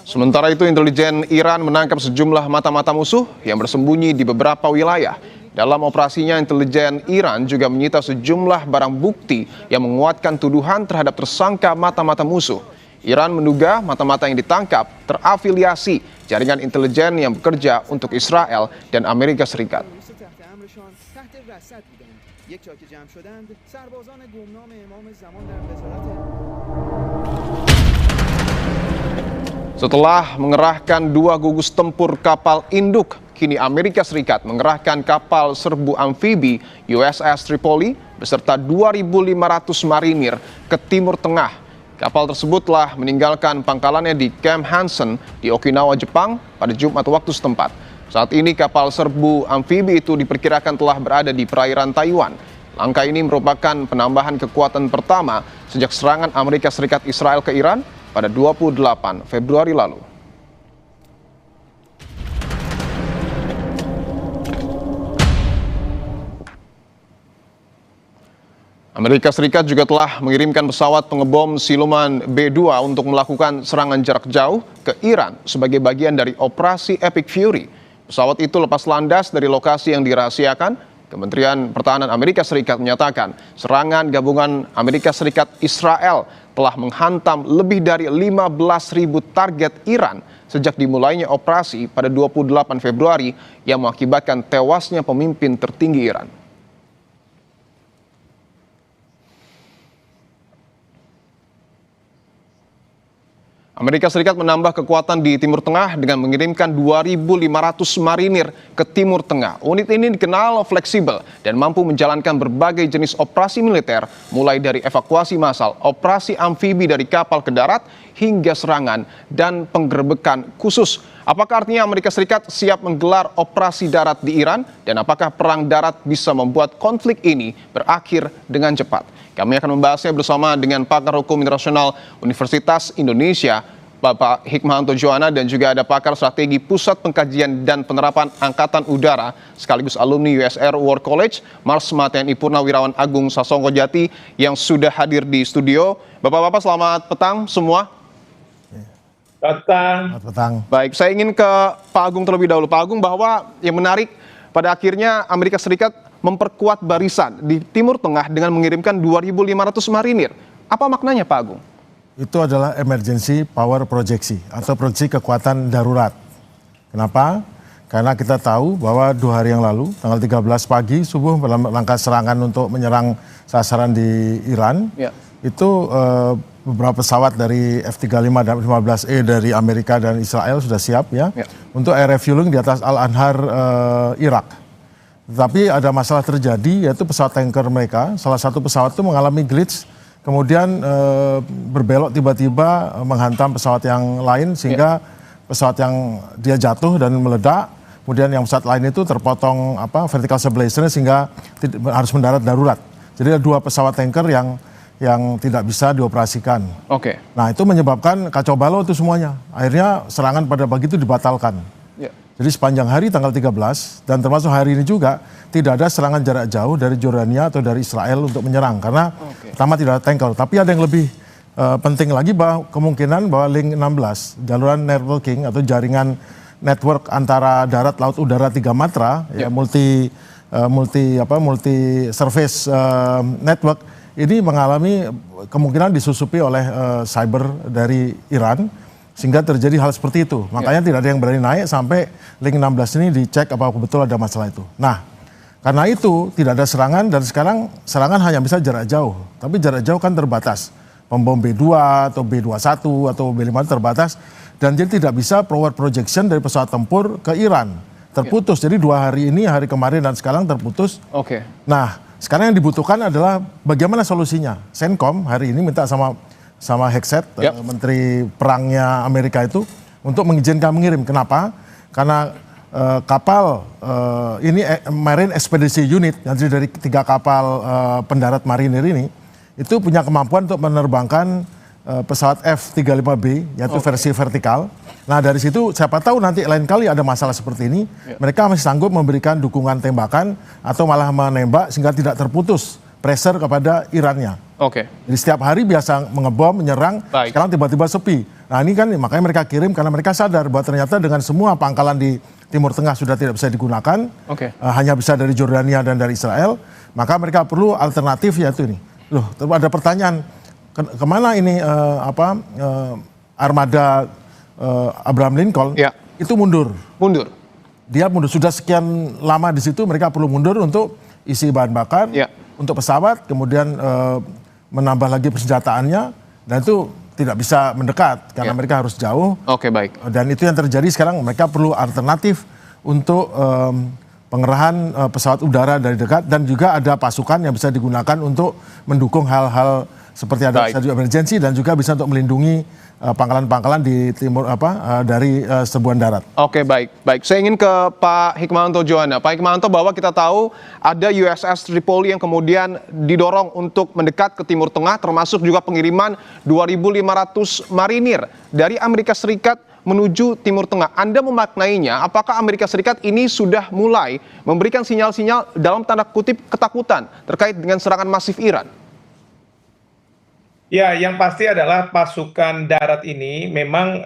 Sementara itu, intelijen Iran menangkap sejumlah mata-mata musuh yang bersembunyi di beberapa wilayah. Dalam operasinya, intelijen Iran juga menyita sejumlah barang bukti yang menguatkan tuduhan terhadap tersangka mata-mata musuh. Iran menduga mata-mata yang ditangkap terafiliasi jaringan intelijen yang bekerja untuk Israel dan Amerika Serikat. Setelah mengerahkan 2 gugus tempur kapal induk, kini Amerika Serikat mengerahkan kapal serbu amfibi USS Tripoli beserta 2.500 marinir ke Timur Tengah. Kapal tersebut telah meninggalkan pangkalannya di Camp Hansen di Okinawa, Jepang pada Jumat waktu setempat. Saat ini kapal serbu amfibi itu diperkirakan telah berada di perairan Taiwan. Langkah ini merupakan penambahan kekuatan pertama sejak serangan Amerika Serikat Israel ke Iran pada 28 Februari lalu. Amerika Serikat juga telah mengirimkan pesawat pengebom siluman B-2 untuk melakukan serangan jarak jauh ke Iran sebagai bagian dari operasi Epic Fury. Pesawat itu lepas landas dari lokasi yang dirahasiakan. Kementerian Pertahanan Amerika Serikat menyatakan serangan gabungan Amerika Serikat Israel telah menghantam lebih dari 15.000 target Iran sejak dimulainya operasi pada 28 Februari yang mengakibatkan tewasnya pemimpin tertinggi Iran. Amerika Serikat menambah kekuatan di Timur Tengah dengan mengirimkan 2.500 marinir ke Timur Tengah. Unit ini dikenal fleksibel dan mampu menjalankan berbagai jenis operasi militer, mulai dari evakuasi massal, operasi amfibi dari kapal ke darat, hingga serangan dan penggerbekan khusus. Apakah artinya Amerika Serikat siap menggelar operasi darat di Iran? Dan apakah perang darat bisa membuat konflik ini berakhir dengan cepat? Kami akan membahasnya bersama dengan pakar hukum internasional Universitas Indonesia, Bapak Hikmahanto Juwana, dan juga ada pakar strategi Pusat Pengkajian dan Penerapan Angkatan Udara sekaligus alumni USR War College, Marsma TNI Purnawirawan Agung Sasongko Jati yang sudah hadir di studio. Bapak-bapak, selamat petang semua. Petang. Baik, saya ingin ke Pak Agung terlebih dahulu. Pak Agung, bahwa yang menarik pada akhirnya Amerika Serikat memperkuat barisan di Timur Tengah dengan mengirimkan 2.500 marinir. Apa maknanya, Pak Agung? Itu adalah emergency power projeksi atau proyeksi kekuatan darurat. Kenapa? Karena kita tahu bahwa 2 hari yang lalu, tanggal 13 pagi subuh, langkah serangan untuk menyerang sasaran di Iran, itu beberapa pesawat dari F-35 dan F-15E dari Amerika dan Israel sudah siap untuk air refueling di atas Al-Anhar, Irak. Tetapi ada masalah terjadi, yaitu pesawat tanker mereka, salah satu pesawat itu mengalami glitch, kemudian berbelok tiba-tiba menghantam pesawat yang lain, sehingga pesawat yang dia jatuh dan meledak, kemudian yang pesawat lain itu terpotong vertical stabilizer sehingga harus mendarat darurat. Jadi ada 2 pesawat tanker yang yang tidak bisa dioperasikan. Oke. Nah itu menyebabkan kacau balau itu semuanya. Akhirnya serangan pada pagi itu dibatalkan. Ya. Jadi sepanjang hari tanggal 13 dan termasuk hari ini juga tidak ada serangan jarak jauh dari Jordania atau dari Israel untuk menyerang. Karena pertama tidak ada tanker. Tapi ada yang lebih penting lagi bahwa kemungkinan bahwa link 16, jaluran networking atau jaringan network antara darat, laut, udara 3 matra, ya, multi service network ini mengalami kemungkinan disusupi oleh cyber dari Iran sehingga terjadi hal seperti itu. Makanya tidak ada yang berani naik sampai link 16 ini dicek apa betul ada masalah itu. Nah, karena itu tidak ada serangan dan sekarang serangan hanya bisa jarak jauh. Tapi jarak jauh kan terbatas. Pembom B2 atau B21 atau B5 terbatas dan jadi tidak bisa forward projection dari pesawat tempur ke Iran. Terputus. Jadi 2 hari ini, hari kemarin dan sekarang terputus. Oke. Nah, sekarang yang dibutuhkan adalah bagaimana solusinya. Senkom hari ini minta sama Hexet, Menteri Perangnya Amerika itu untuk mengizinkan mengirim. Kenapa? Karena kapal ini Marine Expedition Unit yang terdiri dari 3 kapal pendarat marinir ini itu punya kemampuan untuk menerbangkan pesawat F-35B yaitu versi vertikal. Nah dari situ siapa tahu nanti lain kali ada masalah seperti ini, mereka masih sanggup memberikan dukungan tembakan atau malah menembak sehingga tidak terputus pressure kepada Irannya. Oke. Jadi setiap hari biasa mengebom, menyerang, sekarang tiba-tiba sepi. Nah ini kan makanya mereka kirim karena mereka sadar bahwa ternyata dengan semua pangkalan di Timur Tengah sudah tidak bisa digunakan, hanya bisa dari Jordania dan dari Israel, maka mereka perlu alternatif yaitu ini. Loh, ada pertanyaan, kemana ini armada Abraham Lincoln itu mundur? Mundur. Dia mundur sudah sekian lama di situ, mereka perlu mundur untuk isi bahan bakar, untuk pesawat, kemudian menambah lagi persenjataannya, dan itu tidak bisa mendekat karena mereka harus jauh. Oke, baik. Dan itu yang terjadi sekarang, mereka perlu alternatif untuk pengerahan pesawat udara dari dekat dan juga ada pasukan yang bisa digunakan untuk mendukung hal-hal seperti ada emergency dan juga bisa untuk melindungi pangkalan-pangkalan di timur dari serbuan darat. Oke, baik. Saya ingin ke Pak Hikmahanto Johana. Pak Hikmahanto, bahwa kita tahu ada USS Tripoli yang kemudian didorong untuk mendekat ke Timur Tengah, termasuk juga pengiriman 2.500 marinir dari Amerika Serikat menuju Timur Tengah. Anda memaknainya, apakah Amerika Serikat ini sudah mulai memberikan sinyal-sinyal dalam tanda kutip ketakutan terkait dengan serangan masif Iran? Ya, yang pasti adalah pasukan darat ini memang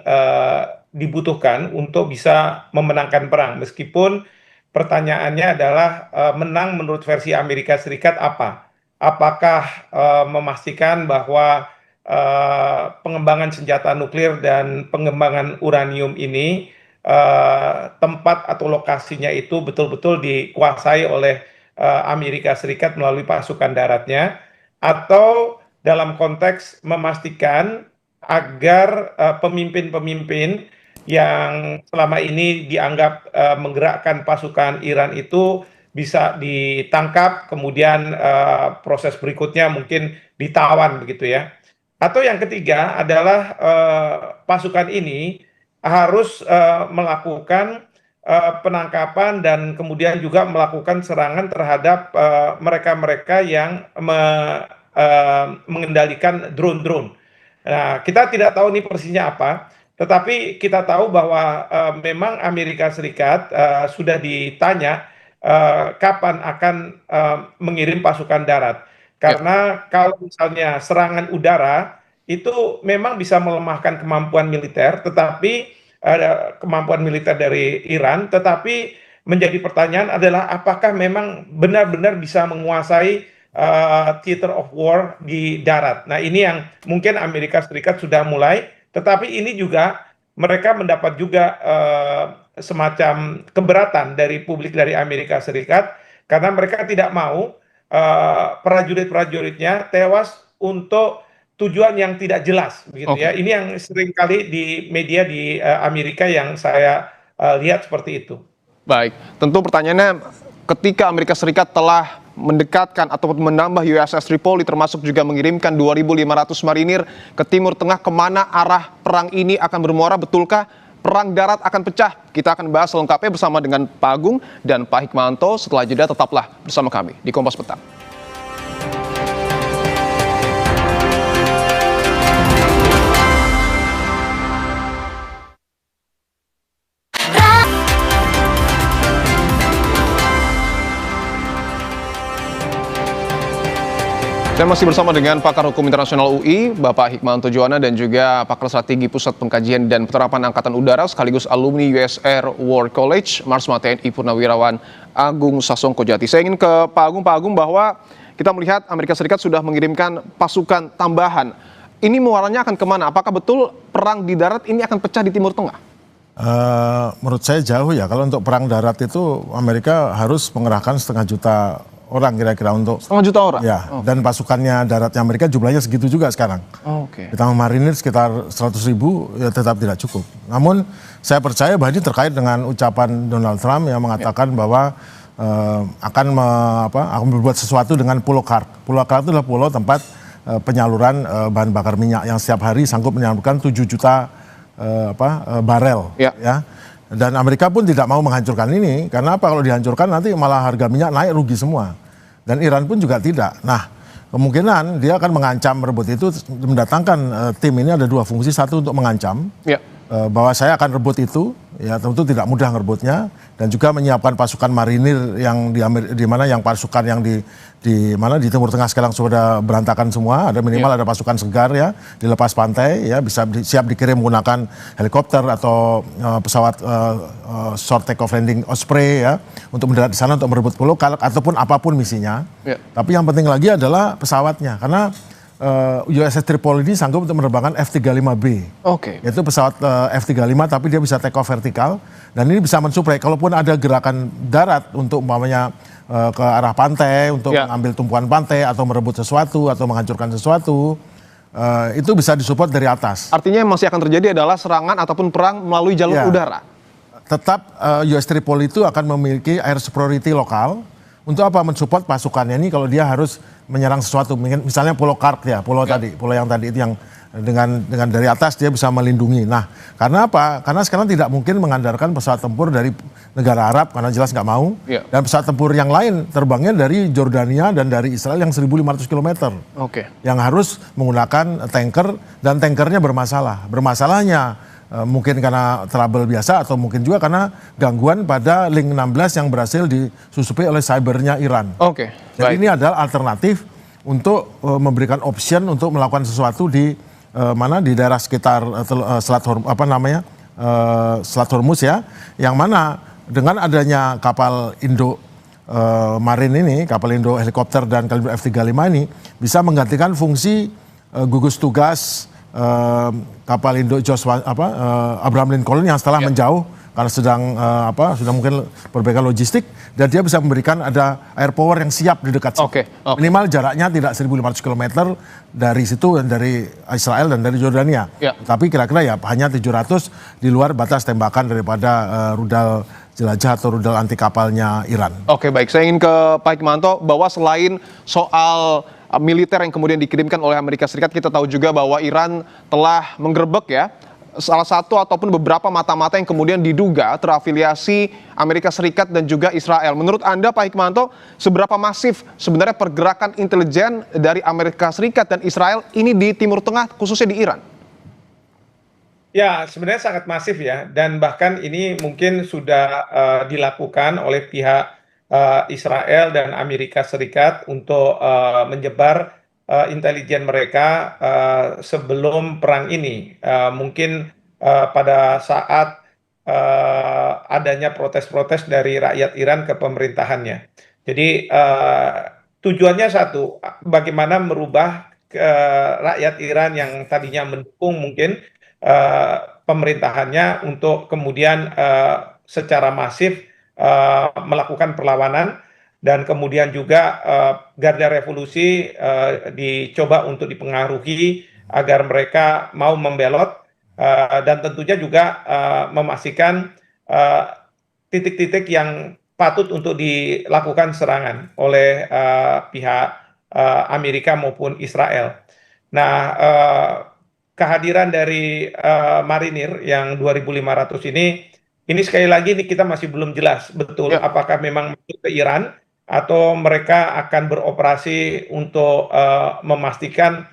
dibutuhkan untuk bisa memenangkan perang. Meskipun pertanyaannya adalah menang menurut versi Amerika Serikat apa? Apakah memastikan bahwa pengembangan senjata nuklir dan pengembangan uranium ini tempat atau lokasinya itu betul-betul dikuasai oleh Amerika Serikat melalui pasukan daratnya, atau dalam konteks memastikan agar pemimpin-pemimpin yang selama ini dianggap menggerakkan pasukan Iran itu bisa ditangkap, kemudian proses berikutnya mungkin ditawan begitu ya. Atau yang ketiga adalah pasukan ini harus melakukan penangkapan dan kemudian juga melakukan serangan terhadap mereka-mereka yang mengendalikan drone-drone. Nah, kita tidak tahu ini persisnya apa, tetapi kita tahu bahwa memang Amerika Serikat sudah ditanya kapan akan mengirim pasukan darat. Karena kalau misalnya serangan udara itu memang bisa melemahkan kemampuan militer, tetapi kemampuan militer dari Iran, tetapi menjadi pertanyaan adalah apakah memang benar-benar bisa menguasai theater of war di darat. Nah ini yang mungkin Amerika Serikat sudah mulai, tetapi ini juga mereka mendapat juga semacam keberatan dari publik dari Amerika Serikat karena mereka tidak mau prajurit-prajuritnya tewas untuk tujuan yang tidak jelas, begitu ya. Ini yang sering kali di media di Amerika yang saya lihat seperti itu. Baik, tentu pertanyaannya ketika Amerika Serikat telah mendekatkan atau menambah USS Tripoli termasuk juga mengirimkan 2.500 marinir ke Timur Tengah, kemana arah perang ini akan bermuara? Betulkah perang darat akan pecah? Kita akan bahas lengkapnya bersama dengan Pak Agung dan Pak Hikmahanto. Setelah jeda tetaplah bersama kami di Kompas Petang. Dan masih bersama dengan pakar hukum internasional UI, Bapak Hikmahanto Juwana, dan juga pakar strategi Pusat Pengkajian dan Penerapan Angkatan Udara sekaligus alumni US Air War College, Marsma TNI Purnawirawan Agung Sasongko Jati. Saya ingin ke Pak Agung bahwa kita melihat Amerika Serikat sudah mengirimkan pasukan tambahan. Ini muaranya akan kemana? Apakah betul perang di darat ini akan pecah di Timur Tengah? Menurut saya jauh ya. Kalau untuk perang darat itu Amerika harus mengerahkan 500 juta orang kira-kira untuk 500 juta orang? Ya, dan pasukannya daratnya Amerika jumlahnya segitu juga sekarang. Ditambah marinir sekitar 100.000 ya tetap tidak cukup. Namun saya percaya bahwa ini terkait dengan ucapan Donald Trump yang mengatakan bahwa akan berbuat sesuatu dengan Pulau Kark. Pulau Kark itu adalah pulau tempat penyaluran bahan bakar minyak yang setiap hari sanggup menyalurkan 7 juta barel. Ya. Dan Amerika pun tidak mau menghancurkan ini, karena apa? Kalau dihancurkan nanti malah harga minyak naik, rugi semua. Dan Iran pun juga tidak. Nah, kemungkinan dia akan mengancam merebut itu, mendatangkan tim ini ada dua fungsi. Satu untuk mengancam, bahwa saya akan rebut itu, ya tentu tidak mudah ngerebutnya, dan juga menyiapkan pasukan marinir yang di mana yang pasukan yang di Timur Tengah sekarang sudah berantakan semua, ada minimal ada pasukan segar ya di lepas pantai ya, bisa siap dikirim menggunakan helikopter atau pesawat short take off landing Osprey ya untuk mendarat di sana untuk merebut pulau Kark ataupun apapun misinya. Tapi yang penting lagi adalah pesawatnya, karena USS Tripoli ini sanggup untuk menerbangkan F-35B. Yaitu pesawat F-35 tapi dia bisa take off vertikal dan ini bisa mensuplai kalaupun ada gerakan darat untuk umpamanya ke arah pantai untuk mengambil tumpuan pantai atau merebut sesuatu atau menghancurkan sesuatu, itu bisa disupport dari atas. Artinya yang masih akan terjadi adalah serangan ataupun perang melalui jalur udara. Tetap US Tripoli itu akan memiliki air superiority lokal. Untuk apa? Mensupport pasukannya ini kalau dia harus menyerang sesuatu, misalnya Pulau Kark ya, pulau yang tadi itu yang dengan dari atas dia bisa melindungi. Nah, karena apa? Karena sekarang tidak mungkin mengandalkan pesawat tempur dari negara Arab karena jelas nggak mau. Dan pesawat tempur yang lain terbangnya dari Jordania dan dari Israel yang 1.500 km. Yang harus menggunakan tanker dan tankernya bermasalah. Bermasalahnya mungkin karena trouble biasa atau mungkin juga karena gangguan pada link 16 yang berhasil disusupi oleh cybernya Iran. Jadi ini adalah alternatif untuk memberikan option untuk melakukan sesuatu di di daerah sekitar Selat Hormuz ya, yang mana dengan adanya kapal Indo Marine ini, kapal Indo helikopter dan kaliber F-35 ini bisa menggantikan fungsi gugus tugas kapal Indo Abraham Lincoln yang setelah menjauh karena sedang sudah mungkin perbaikan logistik, dan dia bisa memberikan ada air power yang siap di dekat situ. Minimal jaraknya tidak 1.500 km dari situ dan dari Israel dan dari Jordania. Tapi kira-kira ya hanya 700 di luar batas tembakan daripada rudal jelajah atau rudal anti kapalnya Iran. Baik. Saya ingin ke Pak Hikmahanto bahwa selain soal militer yang kemudian dikirimkan oleh Amerika Serikat, kita tahu juga bahwa Iran telah menggerebek ya salah satu ataupun beberapa mata-mata yang kemudian diduga terafiliasi Amerika Serikat dan juga Israel. Menurut Anda Pak Hikmahanto, seberapa masif sebenarnya pergerakan intelijen dari Amerika Serikat dan Israel ini di Timur Tengah, khususnya di Iran? Ya, sebenarnya sangat masif ya, dan bahkan ini mungkin sudah dilakukan oleh pihak Israel dan Amerika Serikat untuk menyebar intelijen mereka sebelum perang ini. Mungkin pada saat adanya protes-protes dari rakyat Iran ke pemerintahannya. Jadi tujuannya satu, bagaimana merubah rakyat Iran yang tadinya mendukung mungkin pemerintahannya untuk kemudian secara masif melakukan perlawanan, dan kemudian juga Garda Revolusi dicoba untuk dipengaruhi agar mereka mau membelot, dan tentunya juga memastikan titik-titik yang patut untuk dilakukan serangan oleh pihak Amerika maupun Israel. Nah, kehadiran dari marinir yang 2.500 ini sekali lagi kita masih belum jelas betul apakah memang masuk ke Iran atau mereka akan beroperasi untuk memastikan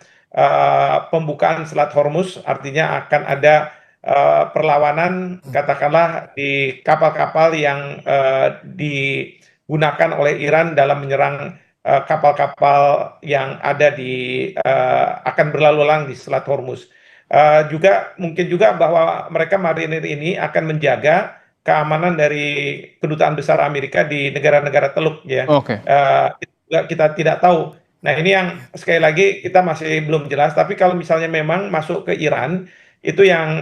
pembukaan Selat Hormuz, artinya akan ada perlawanan katakanlah di kapal-kapal yang digunakan oleh Iran dalam menyerang kapal-kapal yang ada akan berlalu lalang di Selat Hormuz. Juga mungkin juga bahwa mereka marinir ini akan menjaga keamanan dari kedutaan besar Amerika di negara-negara Teluk ya. Itu juga kita tidak tahu. Nah ini yang sekali lagi kita masih belum jelas. Tapi kalau misalnya memang masuk ke Iran, itu yang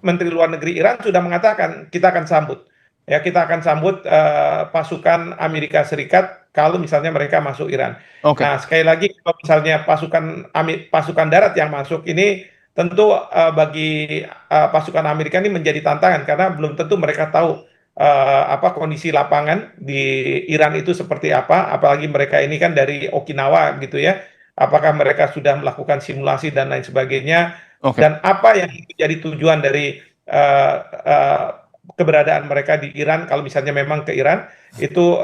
Menteri Luar Negeri Iran sudah mengatakan kita akan sambut. Ya kita akan sambut pasukan Amerika Serikat kalau misalnya mereka masuk Iran. Nah sekali lagi kalau misalnya pasukan darat yang masuk ini tentu bagi pasukan Amerika ini menjadi tantangan karena belum tentu mereka tahu kondisi lapangan di Iran itu seperti apa, apalagi mereka ini kan dari Okinawa gitu ya. Apakah mereka sudah melakukan simulasi dan lain sebagainya, dan apa yang jadi tujuan dari keberadaan mereka di Iran kalau misalnya memang ke Iran itu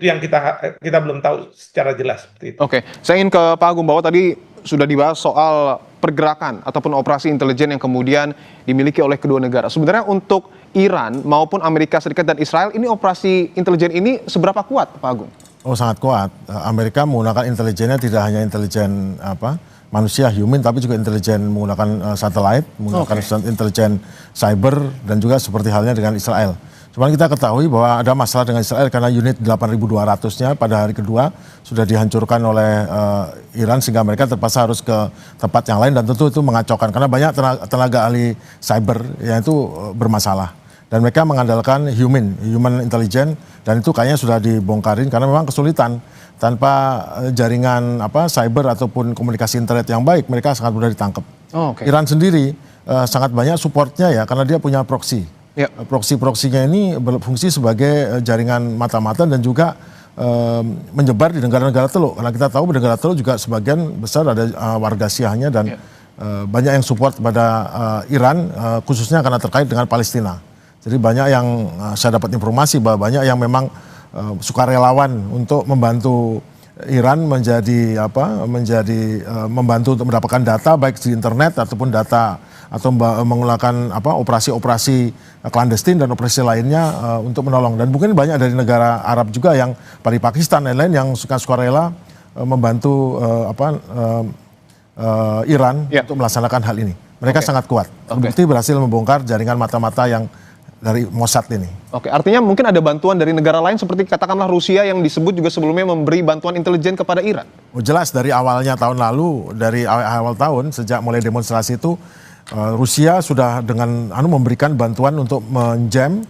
yang kita belum tahu secara jelas seperti itu. Saya ingin ke Pak Agung bahwa tadi sudah dibahas soal pergerakan ataupun operasi intelijen yang kemudian dimiliki oleh kedua negara. Sebenarnya untuk Iran maupun Amerika Serikat dan Israel ini operasi intelijen ini seberapa kuat, Pak Agung? Oh sangat kuat. Amerika menggunakan intelijennya tidak hanya intelijen manusia human, tapi juga intelijen menggunakan satelit, menggunakan intelijen cyber, dan juga seperti halnya dengan Israel. Cuman kita ketahui bahwa ada masalah dengan Israel karena unit 8.200-nya pada hari kedua sudah dihancurkan oleh Iran sehingga mereka terpaksa harus ke tempat yang lain, dan tentu itu mengacaukan karena banyak tenaga ahli cyber yang itu bermasalah. Dan mereka mengandalkan human intelligence, dan itu kayaknya sudah dibongkarin karena memang kesulitan. Tanpa jaringan cyber ataupun komunikasi internet yang baik, mereka sangat mudah ditangkap. Iran sendiri sangat banyak supportnya ya, karena dia punya proxy. Proxy-proxynya ini berfungsi sebagai jaringan mata-mata dan juga menyebar di negara-negara Teluk. Karena kita tahu negara Teluk juga sebagian besar ada warga Syiahnya, dan banyak yang support pada Iran, khususnya karena terkait dengan Palestina. Jadi banyak yang saya dapat informasi bahwa banyak yang memang sukarelawan untuk membantu Iran membantu untuk mendapatkan data baik di internet ataupun data atau menggunakan operasi-operasi clandestine dan operasi lainnya untuk menolong. Dan mungkin banyak dari negara Arab juga yang dari Pakistan dan lain yang sukarela membantu Iran untuk melaksanakan hal ini. Mereka sangat kuat. Terbukti berhasil membongkar jaringan mata-mata yang dari Mossad ini. Artinya mungkin ada bantuan dari negara lain seperti katakanlah Rusia yang disebut juga sebelumnya memberi bantuan intelijen kepada Iran. Jelas dari awalnya tahun lalu, dari awal tahun sejak mulai demonstrasi itu, Rusia sudah dengan memberikan bantuan untuk menjam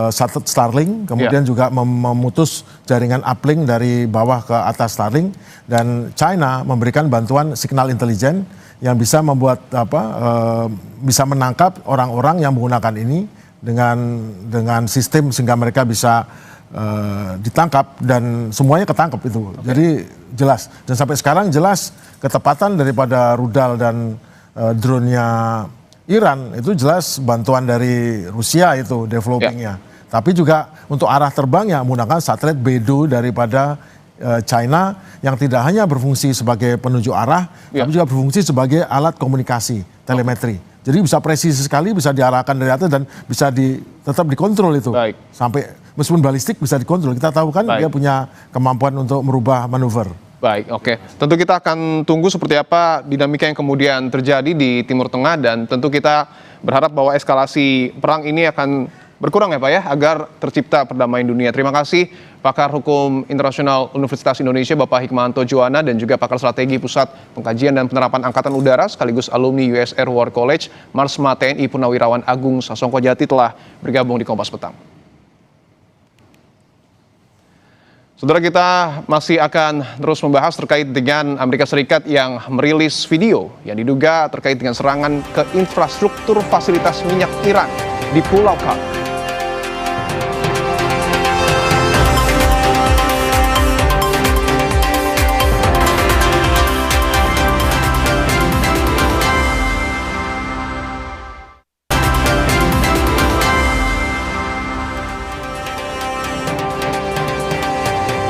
satelit Starlink, kemudian juga memutus jaringan uplink dari bawah ke atas Starlink, dan China memberikan bantuan signal intelijen yang bisa membuat bisa menangkap orang-orang yang menggunakan ini dengan sistem sehingga mereka bisa ditangkap, dan semuanya ketangkep itu. Jadi jelas, dan sampai sekarang jelas ketepatan daripada rudal dan drone-nya Iran itu jelas bantuan dari Rusia itu developingnya. Tapi juga untuk arah terbangnya menggunakan satelit Beidou daripada China yang tidak hanya berfungsi sebagai penunjuk arah, tapi juga berfungsi sebagai alat komunikasi, telemetri. Jadi bisa presisi sekali, bisa diarahkan dari atas dan bisa tetap dikontrol itu. Sampai meskipun balistik bisa dikontrol. Kita tahu kan dia punya kemampuan untuk merubah manuver. Tentu kita akan tunggu seperti apa dinamika yang kemudian terjadi di Timur Tengah, dan tentu kita berharap bahwa eskalasi perang ini akan berkurang ya Pak ya, agar tercipta perdamaian dunia. Terima kasih pakar hukum internasional Universitas Indonesia Bapak Hikmahanto Juwana, dan juga pakar strategi Pusat Pengkajian dan Penerapan Angkatan Udara sekaligus alumni US Air War College Marsma TNI Purnawirawan Agung Sasongko Jati telah bergabung di Kompas Petang. Saudara, kita masih akan terus membahas terkait dengan Amerika Serikat yang merilis video yang diduga terkait dengan serangan ke infrastruktur fasilitas minyak Iran di Pulau Kark.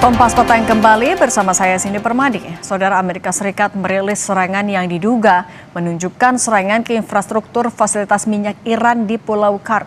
Kompas Petang kembali bersama saya Cindy Permadi. Saudara, Amerika Serikat merilis serangan yang diduga menunjukkan serangan ke infrastruktur fasilitas minyak Iran di Pulau Kark.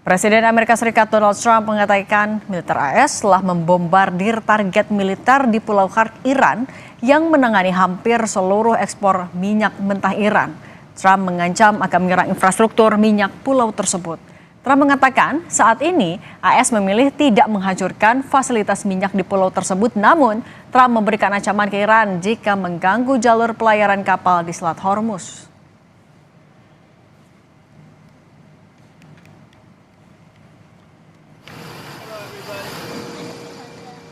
Presiden Amerika Serikat Donald Trump mengatakan militer AS telah membombardir target militer di Pulau Khark, Iran yang menangani hampir seluruh ekspor minyak mentah Iran. Trump mengancam akan menyerang infrastruktur minyak pulau tersebut. Trump mengatakan saat ini AS memilih tidak menghancurkan fasilitas minyak di pulau tersebut, namun Trump memberikan ancaman ke Iran jika mengganggu jalur pelayaran kapal di Selat Hormuz.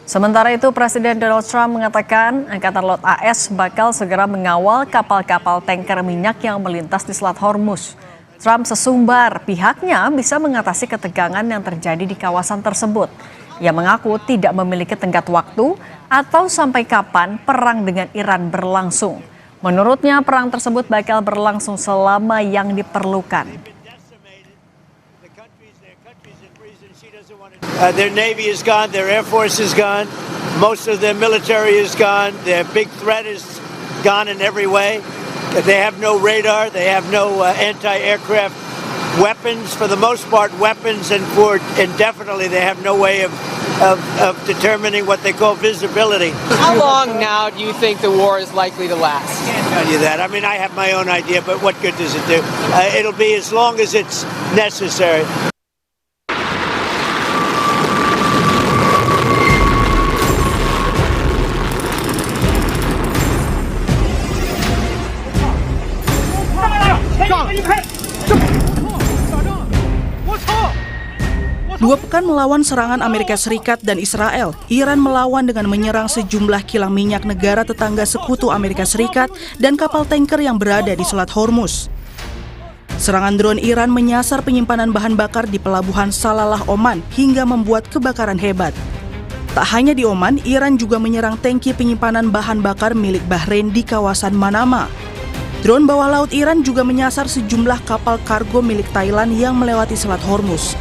Sementara itu, Presiden Donald Trump mengatakan Angkatan Laut AS bakal segera mengawal kapal-kapal tanker minyak yang melintas di Selat Hormuz. Trump sesumbar pihaknya bisa mengatasi ketegangan yang terjadi di kawasan tersebut. Ia mengaku tidak memiliki tenggat waktu atau sampai kapan perang dengan Iran berlangsung. Menurutnya, perang tersebut bakal berlangsung selama yang diperlukan. Their Navy is gone, their Air Force is gone, most of their military is gone, their big threat is gone in every way. They have no radar, they have no anti-aircraft weapons, for the most part weapons, and for indefinitely they have no way of determining what they call visibility. How long now do you think the war is likely to last? I can't tell you that. I mean, I have my own idea, but what good does it do? It'll be as long as it's necessary. Dua pekan melawan serangan Amerika Serikat dan Israel, Iran melawan dengan menyerang sejumlah kilang minyak negara tetangga sekutu Amerika Serikat dan kapal tanker yang berada di Selat Hormuz. Serangan drone Iran menyasar penyimpanan bahan bakar di pelabuhan Salalah, Oman hingga membuat kebakaran hebat. Tak hanya di Oman, Iran juga menyerang tangki penyimpanan bahan bakar milik Bahrain di kawasan Manama. Drone bawah laut Iran juga menyasar sejumlah kapal kargo milik Thailand yang melewati Selat Hormuz.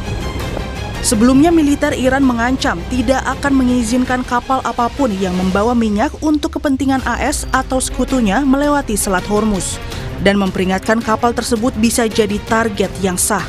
Sebelumnya, militer Iran mengancam tidak akan mengizinkan kapal apapun yang membawa minyak untuk kepentingan AS atau sekutunya melewati Selat Hormuz dan memperingatkan kapal tersebut bisa jadi target yang sah.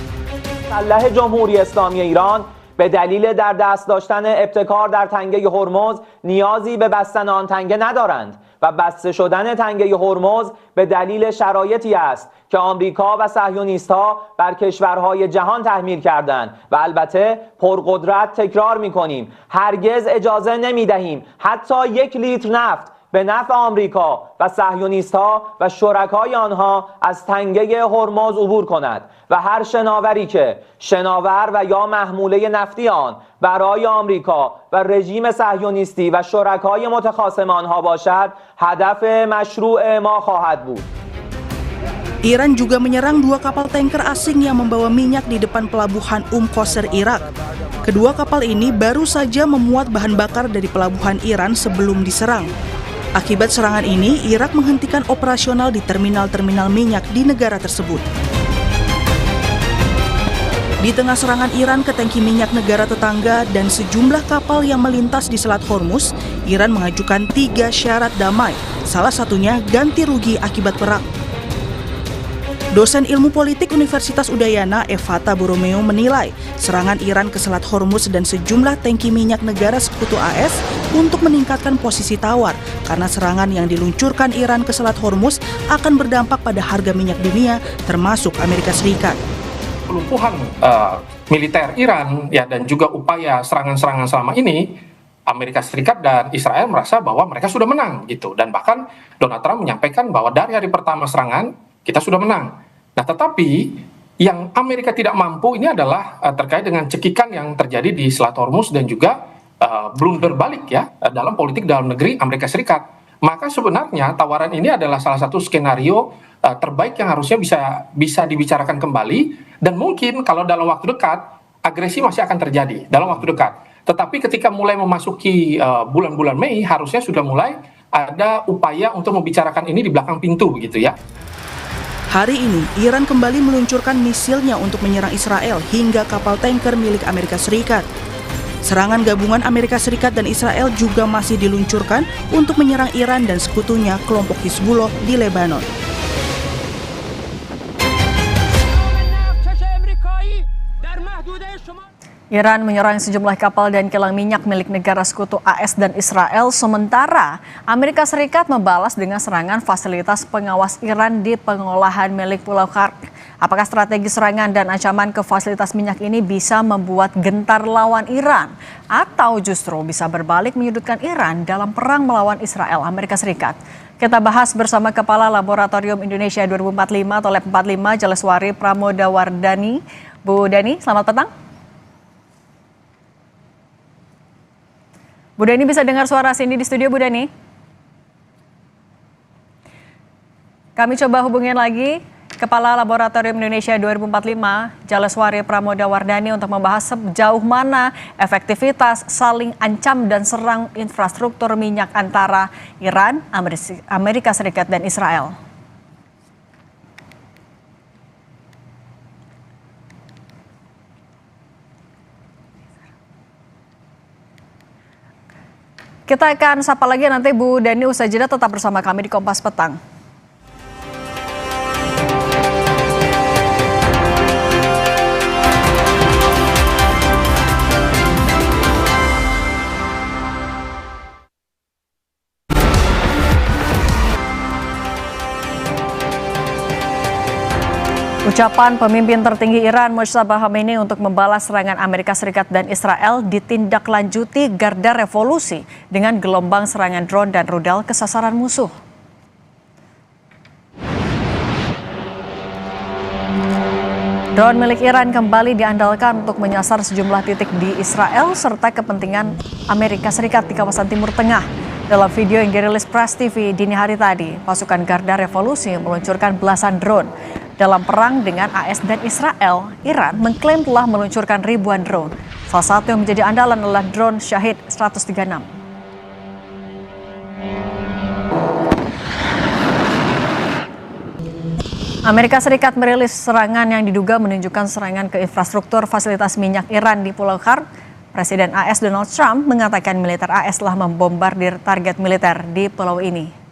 مسلح جمهوری اسلامی ایران به دلیل در دست داشتن ابتکار در تنگه هرمز نیازی به بستن آن تنگه ندارند و بسته شدن تنگه هرمز به دلیل شرایطی است که آمریکا و صهیونیست‌ها بر کشورهای جهان تحمیل کردند و البته پرقدرت تکرار می‌کنیم هرگز اجازه نمی‌دهیم حتی 1 لیتر نفت به نفع آمریکا و صهیونیست‌ها و شرکای آنها از تنگه هرمز عبور کند و هر شناوری که شناور و یا محموله نفتی آن برای آمریکا و رژیم صهیونیستی و شرکای متخاصم آنها باشد هدف مشروع ما خواهد بود. Iran juga menyerang 2 kapal tanker asing yang membawa minyak di depan pelabuhan Qusr, Irak. Kedua kapal ini baru saja memuat bahan bakar dari pelabuhan Iran sebelum diserang. Akibat serangan ini, Irak menghentikan operasional di terminal-terminal minyak di negara tersebut. Di tengah serangan Iran ke tangki minyak negara tetangga dan sejumlah kapal yang melintas di Selat Hormuz, Iran mengajukan 3 syarat damai, salah satunya ganti rugi akibat perang. Dosen ilmu politik Universitas Udayana, Evata Borromeo menilai serangan Iran ke Selat Hormuz dan sejumlah tangki minyak negara sekutu AS untuk meningkatkan posisi tawar karena serangan yang diluncurkan Iran ke Selat Hormuz akan berdampak pada harga minyak dunia termasuk Amerika Serikat. Pelumpuhan militer Iran ya dan juga upaya serangan-serangan selama ini, Amerika Serikat dan Israel merasa bahwa mereka sudah menang gitu, dan bahkan Donald Trump menyampaikan bahwa dari hari pertama serangan kita sudah menang. Nah, tetapi yang Amerika tidak mampu ini adalah terkait dengan cekikan yang terjadi di Selat Hormuz dan juga blunder balik ya dalam politik dalam negeri Amerika Serikat. Maka sebenarnya tawaran ini adalah salah satu skenario terbaik yang harusnya bisa dibicarakan kembali, dan mungkin kalau dalam waktu dekat agresi masih akan terjadi dalam waktu dekat. Tetapi ketika mulai memasuki bulan-bulan Mei harusnya sudah mulai ada upaya untuk membicarakan ini di belakang pintu begitu ya. Hari ini, Iran kembali meluncurkan misilnya untuk menyerang Israel hingga kapal tanker milik Amerika Serikat. Serangan gabungan Amerika Serikat dan Israel juga masih diluncurkan untuk menyerang Iran dan sekutunya kelompok Hizbullah di Lebanon. Iran menyerang sejumlah kapal dan kilang minyak milik negara sekutu AS dan Israel, sementara Amerika Serikat membalas dengan serangan fasilitas pengawas Iran di pengolahan milik Pulau Khark. Apakah strategi serangan dan ancaman ke fasilitas minyak ini bisa membuat gentar lawan Iran, atau justru bisa berbalik menyudutkan Iran dalam perang melawan Israel Amerika Serikat? Kita bahas bersama Kepala Laboratorium Indonesia 2045 atau Lab 45 Jaleswari Pramodawardhani. Bu Dhani, selamat petang. Bu Dhani, bisa dengar suara Cindy di studio, Bu Dhani? Kami coba hubungin lagi Kepala Laboratorium Indonesia 2045, Jaleswari Pramodawardhani, untuk membahas sejauh mana efektivitas saling ancam dan serang infrastruktur minyak antara Iran, Amerika Serikat, dan Israel. Kita akan sapa lagi nanti Bu Dhani usai jeda, tetap bersama kami di Kompas Petang. Ucapan pemimpin tertinggi Iran Mojtaba Khamenei untuk membalas serangan Amerika Serikat dan Israel ditindaklanjuti Garda Revolusi dengan gelombang serangan drone dan rudal ke sasaran musuh. Drone milik Iran kembali diandalkan untuk menyasar sejumlah titik di Israel serta kepentingan Amerika Serikat di kawasan Timur Tengah. Dalam video yang dirilis Press TV dini hari tadi, pasukan Garda Revolusi meluncurkan belasan drone. Dalam perang dengan AS dan Israel, Iran mengklaim telah meluncurkan ribuan drone. Salah satu yang menjadi andalan adalah drone Shahid 136. Amerika Serikat merilis serangan yang diduga menunjukkan serangan ke infrastruktur fasilitas minyak Iran di Pulau Khark. Presiden AS Donald Trump mengatakan militer AS telah membombardir target militer di pulau ini.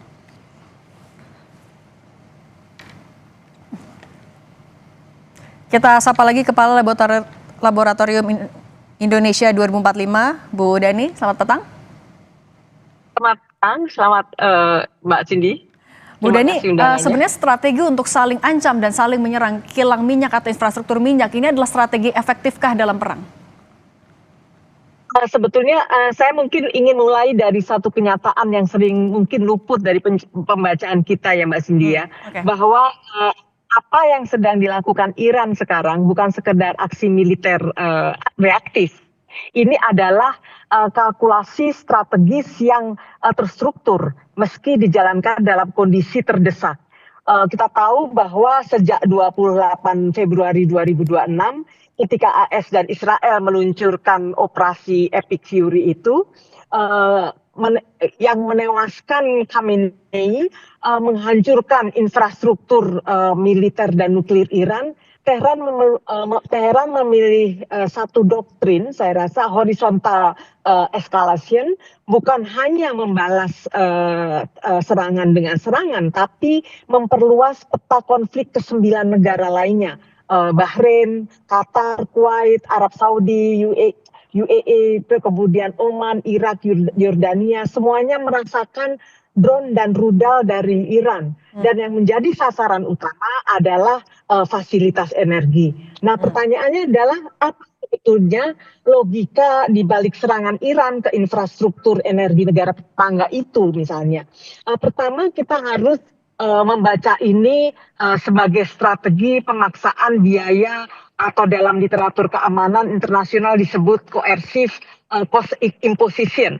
Kita sapa lagi Kepala Laboratorium Indonesia 2045, Bu Dhani, selamat petang. Selamat petang, selamat Mbak Cindy. Bu Dhani, sebenarnya strategi untuk saling ancam dan saling menyerang kilang minyak atau infrastruktur minyak ini adalah strategi efektifkah dalam perang? Sebetulnya saya mungkin ingin mulai dari satu kenyataan yang sering mungkin luput dari pembacaan kita ya Mbak Cindy ya, bahwa apa yang sedang dilakukan Iran sekarang bukan sekedar aksi militer reaktif. Ini adalah kalkulasi strategis yang terstruktur meski dijalankan dalam kondisi terdesak. Kita tahu bahwa sejak 28 Februari 2026 ketika AS dan Israel meluncurkan operasi Epic Fury itu, yang menewaskan Khamenei, menghancurkan infrastruktur militer dan nuklir Iran. Teheran memilih satu doktrin, saya rasa horizontal escalation, bukan hanya membalas serangan dengan serangan, tapi memperluas peta konflik ke 9 negara lainnya. Bahrain, Qatar, Kuwait, Arab Saudi, UAE, kemudian Oman, Irak, Yordania, semuanya merasakan drone dan rudal dari Iran. Dan yang menjadi sasaran utama adalah fasilitas energi. Nah, pertanyaannya adalah apa sebetulnya logika di balik serangan Iran ke infrastruktur energi negara tetangga itu misalnya. Pertama, kita harus membaca ini sebagai strategi pemaksaan biaya atau dalam literatur keamanan internasional disebut coercive cost imposition.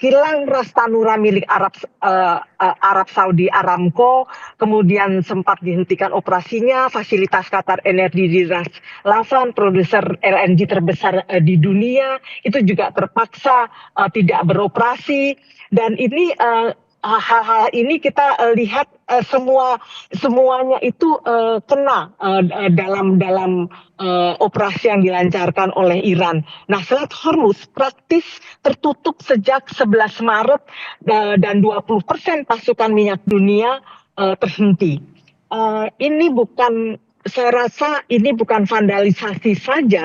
Kilang Ras Tanura milik Arab Saudi Aramco kemudian sempat dihentikan operasinya. Fasilitas Qatar Energi di Ras Laffan, produser LNG terbesar di dunia, itu juga terpaksa tidak beroperasi. Dan ini hal-hal ini kita lihat semuanya itu kena dalam operasi yang dilancarkan oleh Iran. Nah, Selat Hormuz praktis tertutup sejak 11 Maret dan 20% pasokan minyak dunia terhenti. Ini bukan, saya rasa ini bukan vandalisasi saja,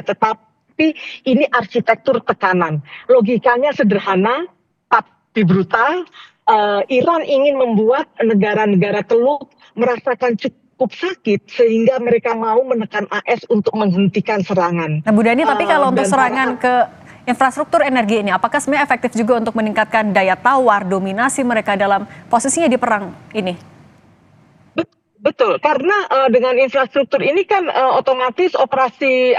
Tapi ini arsitektur tekanan. Logikanya sederhana, tapi brutal. Iran ingin membuat negara-negara Teluk merasakan cukup sakit sehingga mereka mau menekan AS untuk menghentikan serangan. Nah, Bu Dani, tapi kalau untuk serangan ke infrastruktur energi ini, apakah sebenarnya efektif juga untuk meningkatkan daya tawar, dominasi mereka dalam posisinya di perang ini? Betul, karena dengan infrastruktur ini kan otomatis operasi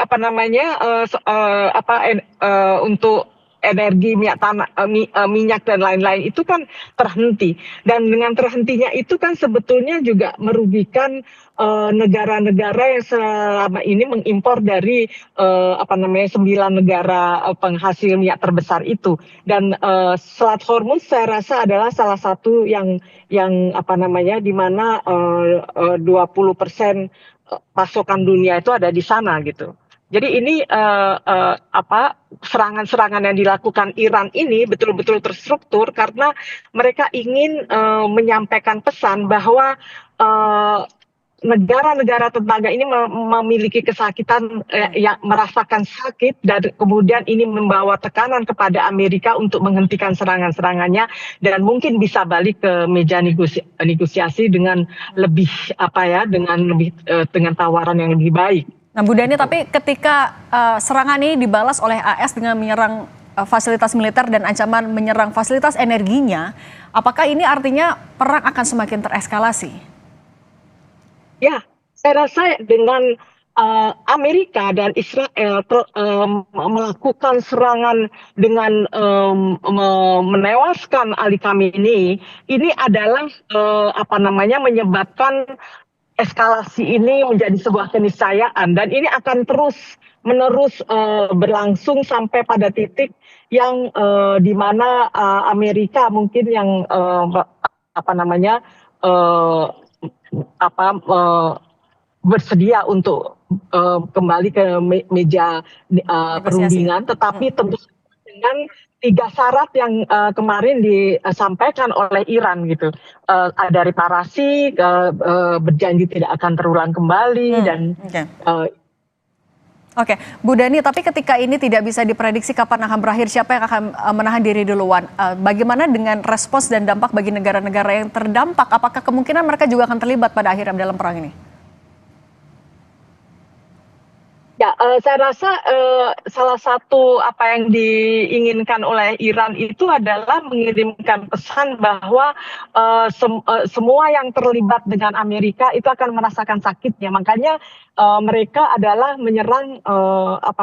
untuk energi minyak dan lain-lain itu kan terhenti, dan dengan terhentinya itu kan sebetulnya juga merugikan negara-negara yang selama ini mengimpor dari 9 negara penghasil minyak terbesar itu. Dan Selat Hormuz saya rasa adalah salah satu yang di mana 20% pasokan dunia itu ada di sana gitu. Jadi ini serangan-serangan yang dilakukan Iran ini betul-betul terstruktur karena mereka ingin menyampaikan pesan bahwa negara-negara tetangga ini memiliki kesakitan, yang merasakan sakit, dan kemudian ini membawa tekanan kepada Amerika untuk menghentikan serangan-serangannya dan mungkin bisa balik ke meja negosiasi dengan lebih dengan tawaran yang lebih baik. Nah, Bu Dani, tapi ketika serangan ini dibalas oleh AS dengan menyerang fasilitas militer dan ancaman menyerang fasilitas energinya, apakah ini artinya perang akan semakin tereskalasi? Ya, saya rasa dengan Amerika dan Israel melakukan serangan dengan menewaskan Ali Khamenei, ini adalah menyebabkan eskalasi ini menjadi sebuah keniscayaan, dan ini akan terus-menerus berlangsung sampai pada titik yang di mana Amerika mungkin yang bersedia untuk kembali ke meja perundingan, tetapi tentu dengan 3 syarat yang kemarin disampaikan oleh Iran gitu. Ada reparasi, berjanji tidak akan terulang kembali, dan Oke, Bu Dani, tapi ketika ini tidak bisa diprediksi kapan akan berakhir, siapa yang akan menahan diri duluan? Bagaimana dengan respons dan dampak bagi negara-negara yang terdampak? Apakah kemungkinan mereka juga akan terlibat pada akhirnya dalam perang ini? Ya, saya rasa salah satu apa yang diinginkan oleh Iran itu adalah mengirimkan pesan bahwa semua yang terlibat dengan Amerika itu akan merasakan sakitnya. Makanya mereka adalah menyerang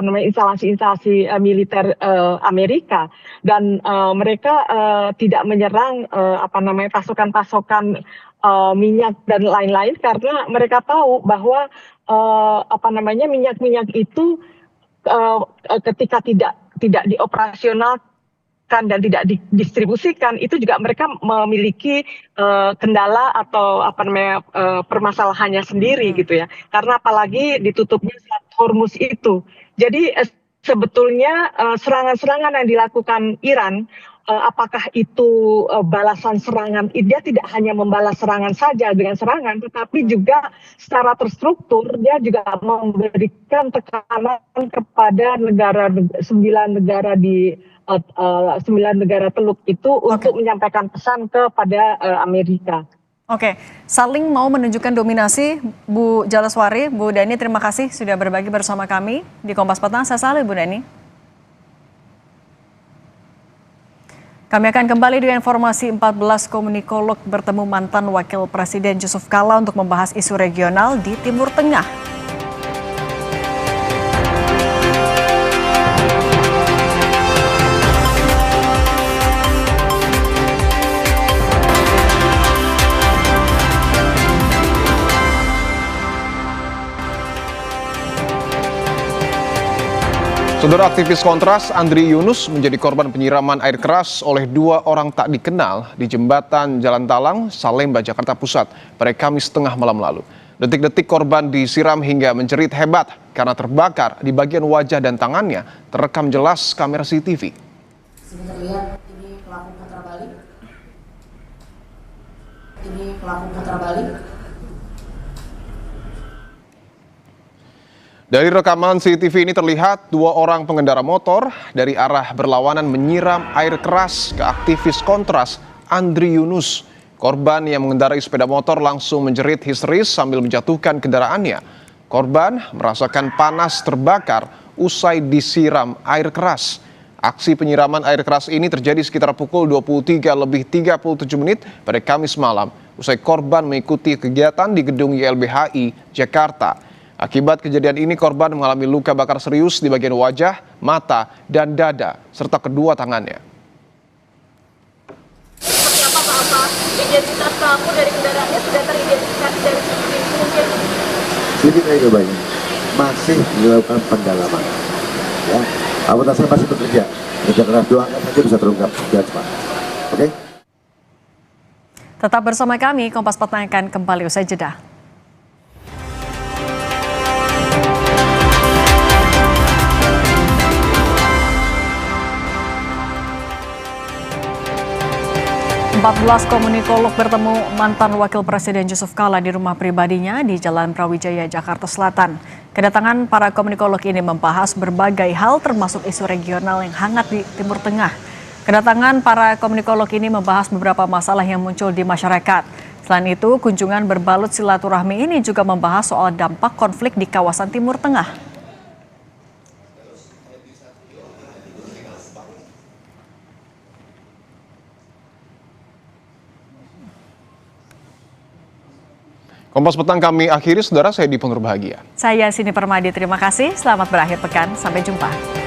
instalasi-instalasi militer Amerika, dan mereka tidak menyerang pasokan-pasokan minyak dan lain-lain karena mereka tahu bahwa minyak-minyak itu ketika tidak dioperasionalkan dan tidak didistribusikan, itu juga mereka memiliki kendala atau permasalahannya sendiri gitu ya, karena apalagi ditutupnya Selat Hormuz itu. Jadi sebetulnya serangan-serangan yang dilakukan Iran, apakah itu balasan serangan, dia tidak hanya membalas serangan saja dengan serangan, tetapi juga secara terstruktur dia juga memberikan tekanan kepada 9 negara di 9 negara Teluk itu untuk menyampaikan pesan kepada Amerika. Oke, saling mau menunjukkan dominasi. Bu Jalaswari, Bu Dani, terima kasih sudah berbagi bersama kami di Kompas Petang. Saya salut, Bu Dani. Kami akan kembali dengan informasi 14 komunikolog bertemu mantan Wakil Presiden Yusuf Kala untuk membahas isu regional di Timur Tengah. Saudara, aktivis Kontras Andri Yunus menjadi korban penyiraman air keras oleh 2 orang tak dikenal di jembatan Jalan Talang, Salemba, Jakarta Pusat pada Kamis tengah malam lalu. Detik-detik korban disiram hingga menjerit hebat karena terbakar di bagian wajah dan tangannya terekam jelas kamera CCTV. Sini terlihat ini pelaku putar balik. Ini pelaku putar balik. Dari rekaman CCTV ini terlihat dua orang pengendara motor dari arah berlawanan menyiram air keras ke aktivis kontras Andri Yunus. Korban yang mengendarai sepeda motor langsung menjerit histeris sambil menjatuhkan kendaraannya. Korban merasakan panas terbakar usai disiram air keras. Aksi penyiraman air keras ini terjadi sekitar pukul 23:37 pada Kamis malam. Usai korban mengikuti kegiatan di gedung YLBHI Jakarta. Akibat kejadian ini korban mengalami luka bakar serius di bagian wajah, mata, dan dada, serta kedua tangannya. Seperti apa Pak? Identitas pelaku dari kendaraannya sudah teridentifikasi dari CCTV mungkin? Sedikit aja banyak, masih dilakukan pendalaman. Ya, anggota saya masih bekerja. Kerja keras doakan saja bisa terungkap dengan cepat. Oke? Tetap bersama kami, Kompas Petang akan kembali usai jeda. Empat 14 komunikolog bertemu mantan Wakil Presiden Yusuf Kala di rumah pribadinya di Jalan Brawijaya, Jakarta Selatan. Kedatangan para komunikolog ini membahas berbagai hal termasuk isu regional yang hangat di Timur Tengah. Kedatangan para komunikolog ini membahas beberapa masalah yang muncul di masyarakat. Selain itu, kunjungan berbalut silaturahmi ini juga membahas soal dampak konflik di kawasan Timur Tengah. Kompas Petang kami akhiri, saudara. Saya Dipo Nurbahagia. Saya Sini Permadi, terima kasih. Selamat berakhir pekan. Sampai jumpa.